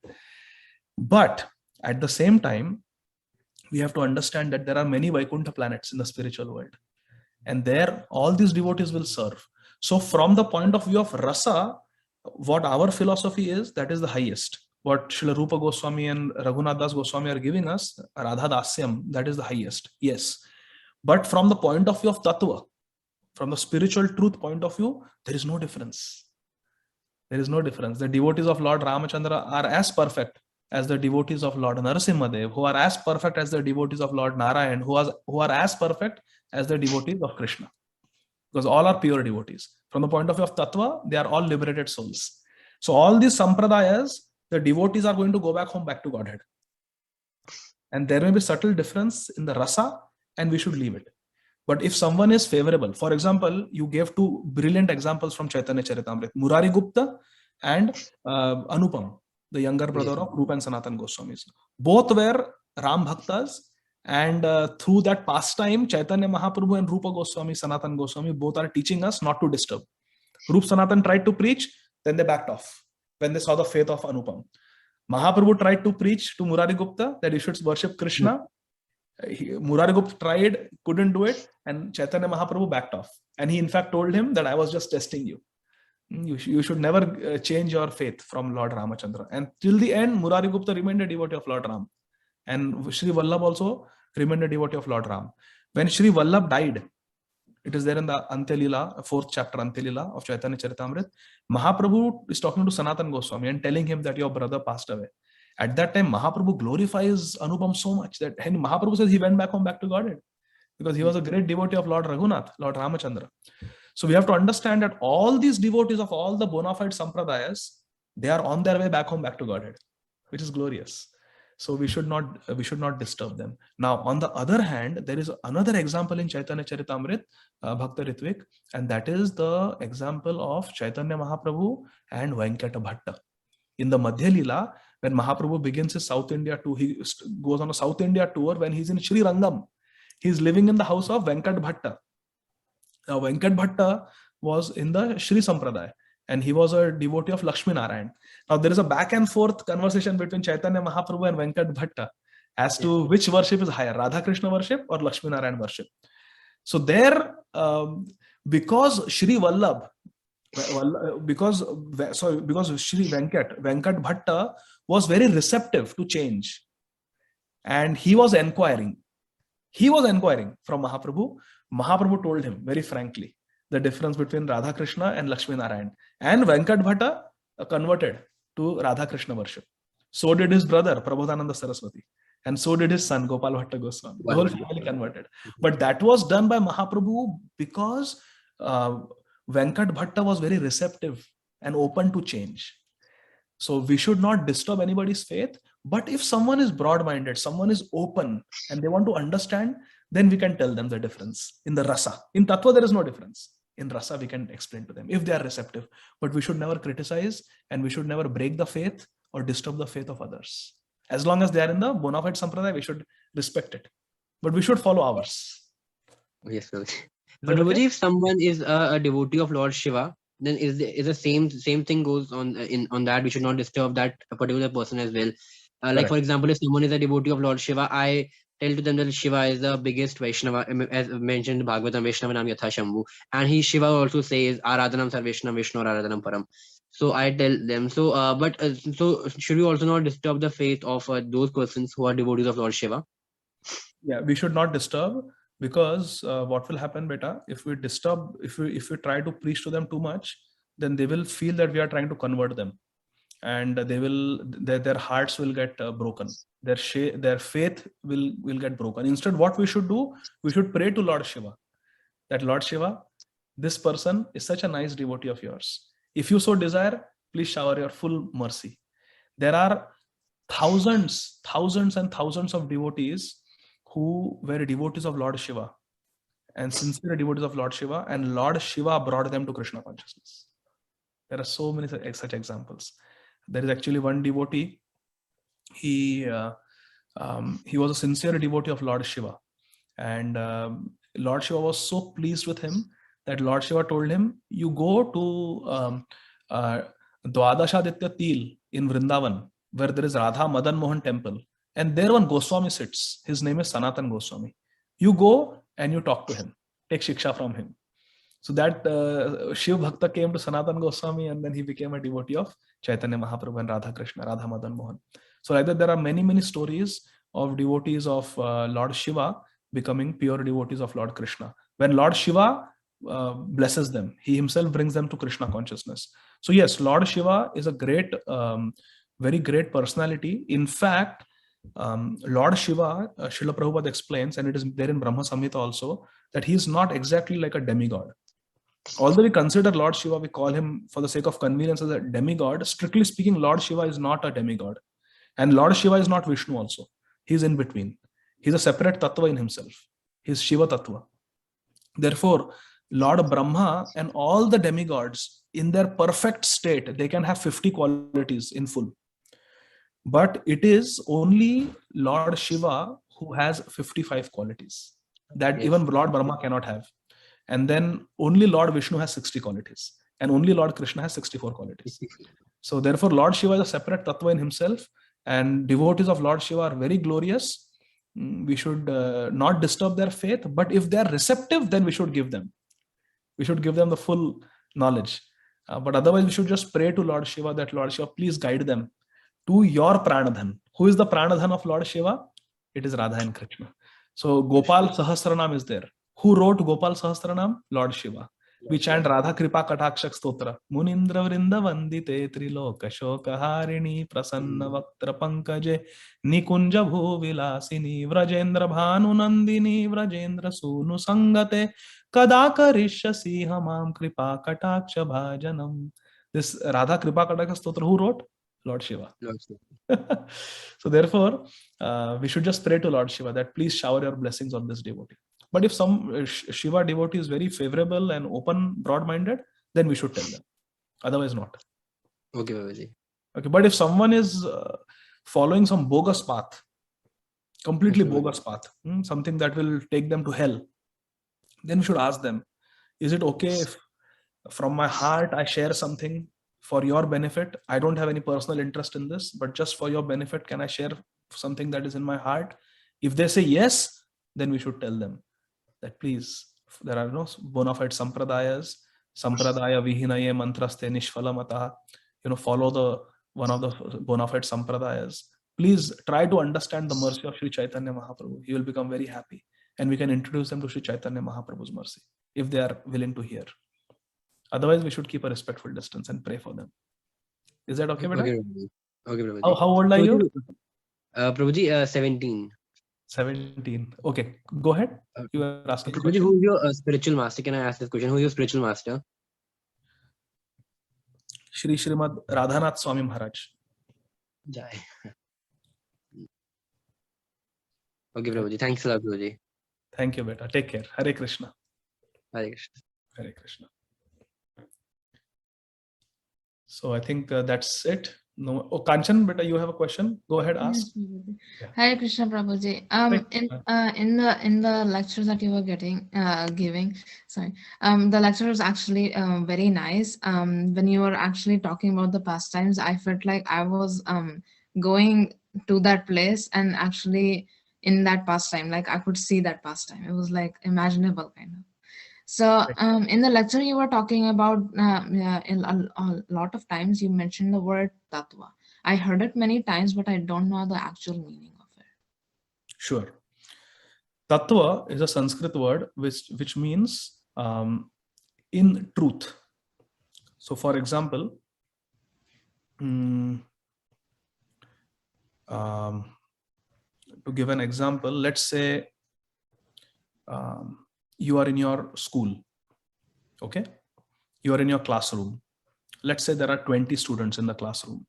But at the same time, we have to understand that there are many Vaikuntha planets in the spiritual world, and there all these devotees will serve. So from the point of view of rasa, what our philosophy is, that is the highest. What Srila Rupa Goswami and Raghunath Das Goswami are giving us, Radha Dasyam, that is the highest. Yes. But from the point of view of Tattva, from the spiritual truth point of view, there is no difference. There is no difference. The devotees of Lord Ramachandra are as perfect as the devotees of Lord Narasimhadev, who are as perfect as the devotees of Lord Narayan, who are as perfect as the devotees of Krishna. Because all are pure devotees. From the point of view of Tattva, they are all liberated souls. So all these sampradayas, the devotees are going to go back home, back to Godhead. And there may be subtle difference in the rasa, and we should leave it. But if someone is favorable, for example, you gave two brilliant examples from Chaitanya Charitamrita, Murari Gupta and Anupam, the younger brother of Rupa and Sanatan Goswamis. Both were Ram Bhaktas, and through that pastime, Chaitanya Mahaprabhu and Rupa Goswami, Sanatan Goswami, both are teaching us not to disturb. Rup Sanatan tried to preach, then they backed off when they saw the faith of Anupam. Mahaprabhu tried to preach to Murari Gupta that you should worship Krishna. Murari Gupta tried, couldn't do it, and Chaitanya Mahaprabhu backed off. And he in fact told him that I was just testing you. You should never change your faith from Lord Ramachandra. And till the end, Murari Gupta remained a devotee of Lord Ram. And Shri Vallabh also remained a devotee of Lord Ram. When Shri Vallabh died, it is there in the Antya Lila, 4th chapter Antya Lila of Chaitanya Charitamrita, Mahaprabhu is talking to Sanatan Goswami and telling him that your brother passed away. At that time, Mahaprabhu glorifies Anupam so much that and Mahaprabhu says he went back home, back to Godhead, because he was a great devotee of Lord Raghunath, Lord Ramachandra. So we have to understand that all these devotees of all the bona fide sampradayas, they are on their way back home, back to Godhead, which is glorious. So we should not disturb them. Now, on the other hand, there is another example in Chaitanya Charitamrita, Bhakta Ritvik, and that is the example of Chaitanya Mahaprabhu and Venkata Bhatta. In the Madhya Lila, when Mahaprabhu begins his South India tour, he goes on a South India tour when he's in Sri Rangam. He's living in the house of Venkat Bhatta. Now, Venkat Bhatta was in the Shri Sampradaya, and he was a devotee of Lakshmi Narayan. Now, there is a back and forth conversation between Chaitanya Mahaprabhu and Venkat Bhatta as to which worship is higher, Radha Krishna worship or Lakshmi Narayan worship. So there, because Shri Vallabh, because Shri Venkat Bhatta was very receptive to change, and he was inquiring from Mahaprabhu. Mahaprabhu told him very frankly the difference between Radha Krishna and Lakshmi Narayan, and Venkat Bhatta converted to Radha Krishna worship. So did his brother Prabodhananda Saraswati, and so did his son Gopal Bhatta Goswami. The whole family converted. But that was done by Mahaprabhu because Venkat Bhatta was very receptive and open to change. So we should not disturb anybody's faith. But if someone is broad-minded, someone is open, and they want to understand, then we can tell them the difference in the rasa. In tattva, there is no difference. In rasa, we can explain to them if they are receptive. But we should never criticize, and we should never break the faith or disturb the faith of others. As long as they are in the bona fide sampradaya, we should respect it. But we should follow ours. Yes, sir. But okay? If someone is a devotee of Lord Shiva, then is the same thing goes on on that. We should not disturb that particular person as well. Like for example, if someone is a devotee of Lord Shiva, I tell to them that Shiva is the biggest Vaishnava, as mentioned in Bhagavatam, Vaishnava Nam Yatha Shambhu. And Shiva also says Aradhanam Sarveshna Vishnu Aradhanam Param. So I tell them, so should we also not disturb the faith of those persons who are devotees of Lord Shiva? Yeah, we should not disturb, because what will happen, beta, if we disturb, if we try to preach to them too much, then they will feel that we are trying to convert them, and their hearts will get broken. Their faith will get broken. Instead, what we should do, we should pray to Lord Shiva, that Lord Shiva, this person is such a nice devotee of yours. If you so desire, please shower your full mercy. There are thousands and thousands of devotees who were devotees of Lord Shiva and sincere devotees of Lord Shiva, and Lord Shiva brought them to Krishna consciousness. There are so many such examples. There is actually one devotee. He was a sincere devotee of Lord Shiva, and Lord Shiva was so pleased with him that Lord Shiva told him, you go to Dwadashaditya Til in Vrindavan, where there is Radha Madan Mohan temple, and there one Goswami sits. His name is Sanatan Goswami. You go and you talk to him, take shiksha from him. So that Shiv Bhakta came to Sanatan Goswami, and then he became a devotee of Chaitanya Mahaprabhu and Radha Krishna, Radha Madan Mohan. So like that, there are many stories of devotees of Lord Shiva becoming pure devotees of Lord Krishna. When Lord Shiva blesses them. He himself brings them to Krishna consciousness. So yes, Lord Shiva is a great, very great personality. In fact, Lord Shiva, Srila Prabhupada explains, and it is there in Brahma Samhita also, that he is not exactly like a demigod. Although we consider Lord Shiva, we call him for the sake of convenience as a demigod. Strictly speaking, Lord Shiva is not a demigod. And Lord Shiva is not Vishnu also. He's in between. He's a separate tattva in himself. He's Shiva tattva. Therefore, Lord Brahma and all the demigods in their perfect state, they can have 50 qualities in full. But it is only Lord Shiva who has 55 qualities that even Lord Brahma cannot have. And then only Lord Vishnu has 60 qualities. And only Lord Krishna has 64 qualities. So therefore, Lord Shiva is a separate tattva in himself. And devotees of Lord Shiva are very glorious. We should not disturb their faith. But if they are receptive, then we should give them. We should give them the full knowledge. But otherwise, we should just pray to Lord Shiva that Lord Shiva, please guide them to your Pranadhan. Who is the Pranadhan of Lord Shiva? It is Radha and Krishna. So Gopal Sahasranam is there. Who wrote Gopal Sahasranam? Lord Shiva. We chant Radha Kripa Katakshak Stotra. Munindra Vrinda Vandite Triloka Shokaharini Prasanna Vaktra Pankaje Nikunja Bhuvilasini Vrajendra Bhanu Nandini Vrajendra Sunu Sangate Kadakarishyasi Hamam Kripa Kataksha Bhajanam. This Radha Kripa Katakshak Stotra, who wrote? Lord Shiva. So therefore, we should just pray to Lord Shiva that please shower your blessings on this devotee. But if some Shiva devotee is very favorable and open, broad-minded, then we should tell them. Otherwise not. Okay, Babaji. Okay, but if someone is following some bogus path, completely bogus path, something that will take them to hell, then we should ask them, is it okay if from my heart I share something for your benefit? I don't have any personal interest in this, but just for your benefit, can I share something that is in my heart? If they say yes, then we should tell them that please, there are no bona fide sampradayas, sampradaya vihinaye mantraste nishphalamata, follow the one of the bona fide sampradayas. Please try to understand the mercy of Sri Chaitanya Mahaprabhu. He will become very happy. And we can introduce them to Sri Chaitanya Mahaprabhu's mercy, if they are willing to hear. Otherwise, we should keep a respectful distance and pray for them. Is that okay, Beta? Okay, Prabhuji. How old are you? Prabhuji, 17. 17. Okay, go ahead. You are asking. Prabhuji, who is your spiritual master? Can I ask this question? Who is your spiritual master? Shri Srimad Radhanath Swami Maharaj. Jai. Okay, Prabhuji. Thanks a lot, Prabhuji. Thank you, Beta. Take care. Hare Krishna. Hare Krishna. Hare Krishna. So I think that's it. No, Kanchan, Beta, you have a question? Go ahead, ask. Yes, Hare Krishna, Prabhuji. In the lectures that you were giving, sorry, the lecture was actually very nice. When you were actually talking about the pastimes, I felt like I was going to that place and actually in that pastime, like I could see that pastime. It was like imaginable kind of. So in the lecture you were talking about, a lot of times you mentioned the word tattva. I heard it many times, but I don't know the actual meaning of it. Sure. Tattva is a Sanskrit word which means in truth. So for example, to give an example, let's say you are in your school, okay? You are in your classroom. Let's say there are 20 students in the classroom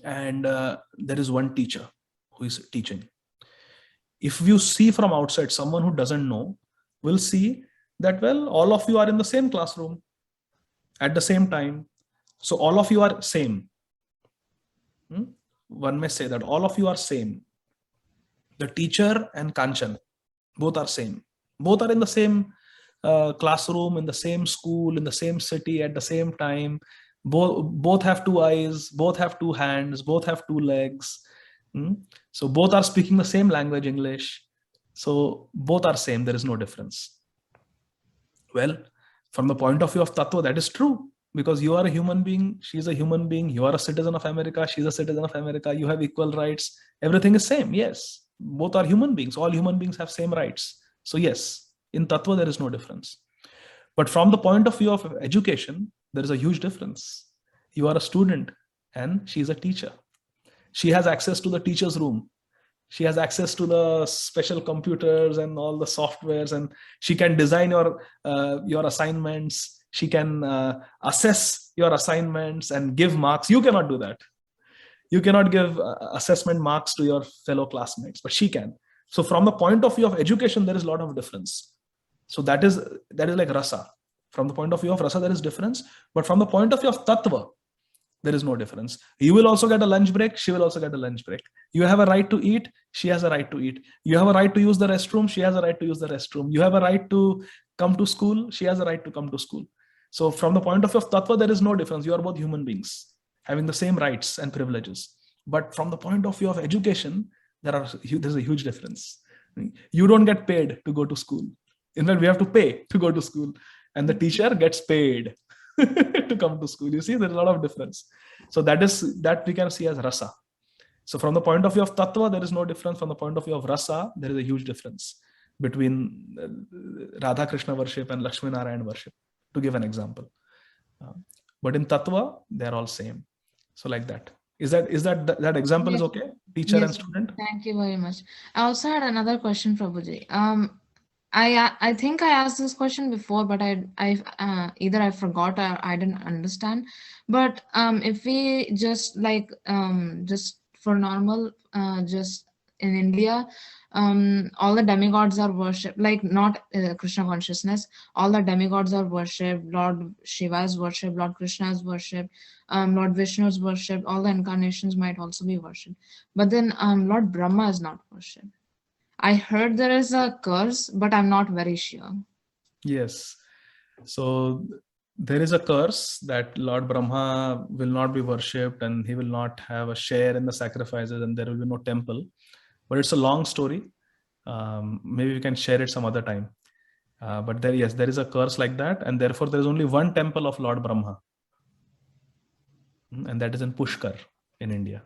and there is one teacher who is teaching. If you see from outside, someone who doesn't know will see that, well, all of you are in the same classroom at the same time. So all of you are same. One may say that all of you are same. The teacher and Kanchan, both are same. Both are in the same classroom, in the same school, in the same city at the same time. Both have two eyes, both have two hands, both have two legs. So both are speaking the same language, English. So both are same. There is no difference. Well, from the point of view of Tattva, that is true. Because you are a human being, she is a human being, you are a citizen of America, she is a citizen of America, you have equal rights. Everything is same. Yes. Both are human beings. All human beings have same rights. So yes, in Tattva, there is no difference. But from the point of view of education, there is a huge difference. You are a student and she is a teacher. She has access to the teacher's room. She has access to the special computers and all the softwares, and she can design your assignments. She can assess your assignments and give marks. You cannot do that. You cannot give assessment marks to your fellow classmates, but she can. So from the point of view of education, there is a lot of difference. So that is like rasa. From the point of view of rasa, there is difference. But from the point of view of tattva, there is no difference. You will also get a lunch break. She will also get a lunch break. You have a right to eat. She has a right to eat. You have a right to use the restroom. She has a right to use the restroom. You have a right to come to school. She has a right to come to school. So from the point of view of tattva, there is no difference. You are both human beings having the same rights and privileges. But from the point of view of education, there's a huge difference. You don't get paid to go to school. In fact, we have to pay to go to school, and the teacher gets paid to come to school. You see, there's a lot of difference. So that we can see as rasa. So from the point of view of tattva, there is no difference. From the point of view of rasa, there is a huge difference between Radha Krishna worship and Lakshmi Narayan worship, to give an example. But in tattva, they're all same. So like that. Is that example is okay? Teacher and student? Thank you very much. I also had another question, Prabhuji. I think I asked this question before, but either I forgot or I didn't understand. But if we just for normal, just in India, all the demigods are worshipped, like not Krishna consciousness. All the demigods are worshipped. Lord Shiva is worshipped. Lord Krishna is worshipped. Lord Vishnu is worshipped. All the incarnations might also be worshipped. But then Lord Brahma is not worshipped. I heard there is a curse, but I'm not very sure. Yes. So there is a curse that Lord Brahma will not be worshipped and he will not have a share in the sacrifices, and there will be no temple. But it's a long story. Maybe we can share it some other time. But there is a curse like that, and therefore there is only one temple of Lord Brahma, and that is in Pushkar in India,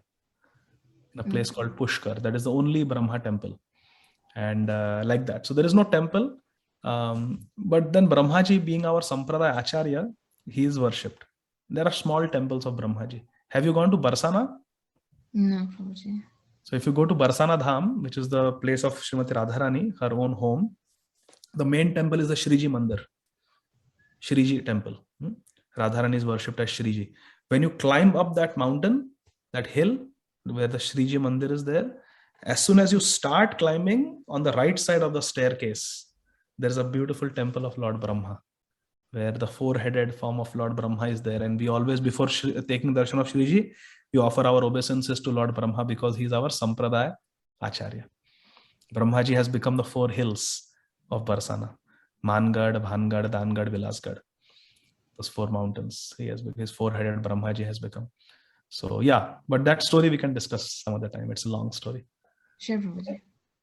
in a place called Pushkar. That is the only Brahma temple, and like that. So there is no temple, but then Brahmaji, being our Sampradaya Acharya, he is worshipped. There are small temples of Brahmaji. Have you gone to Barsana? No, Prabhuji. So if you go to Barsana Dham, which is the place of Srimati Radharani, her own home, the main temple is the Shriji Mandir, Shriji temple. Radharani is worshipped as Shriji. When you climb up that mountain, that hill where the Shriji Mandir is there, as soon as you start climbing, on the right side of the staircase, there's a beautiful temple of Lord Brahma, where the four-headed form of Lord Brahma is there. And we always, before taking darshan of Shriji, we offer our obeisances to Lord Brahma, because he is our Sampradaya Acharya. Brahmaji has become the four hills of Barsana: Mangad, Bhangad, Dangad, Vilasgad. Those four mountains. His four-headed Brahmaji has become. So yeah, but that story we can discuss some other time. It's a long story. Sure, Prabhuji.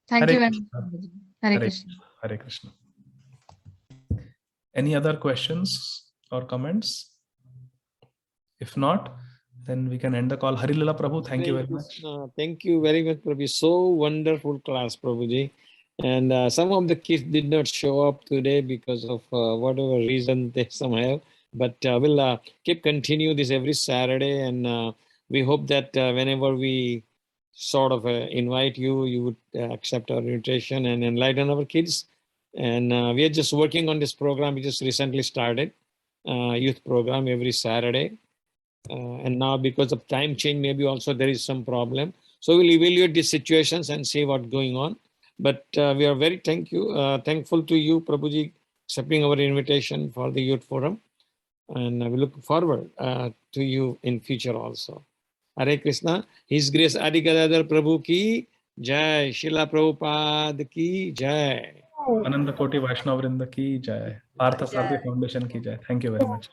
Thank you very much, Prabhuji. Hare Krishna. Hare Krishna. Any other questions or comments? If not, then we can end the call. Hari Lila Prabhu, thank you very much. Thank you very much, Prabhu. So wonderful class, Prabhuji. And some of the kids did not show up today because of whatever reason they somehow. But we'll continue this every Saturday, and we hope that whenever we sort of invite you, you would accept our invitation and enlighten our kids. And we are just working on this program. We just recently started youth program every Saturday. And now because of time change, maybe also there is some problem. So we'll evaluate these situations and see what's going on. But we are very thankful to you, Prabhuji, accepting our invitation for the youth forum. And we look forward to you in future also. Hare Krishna. His Grace Adi Gadadhar Prabhu ki jai. Srila Prabhupada ki jai. Ananda Koti Vaishnava Vrinda ki jai. Partha Sarthi Foundation ki jai. Thank you very much.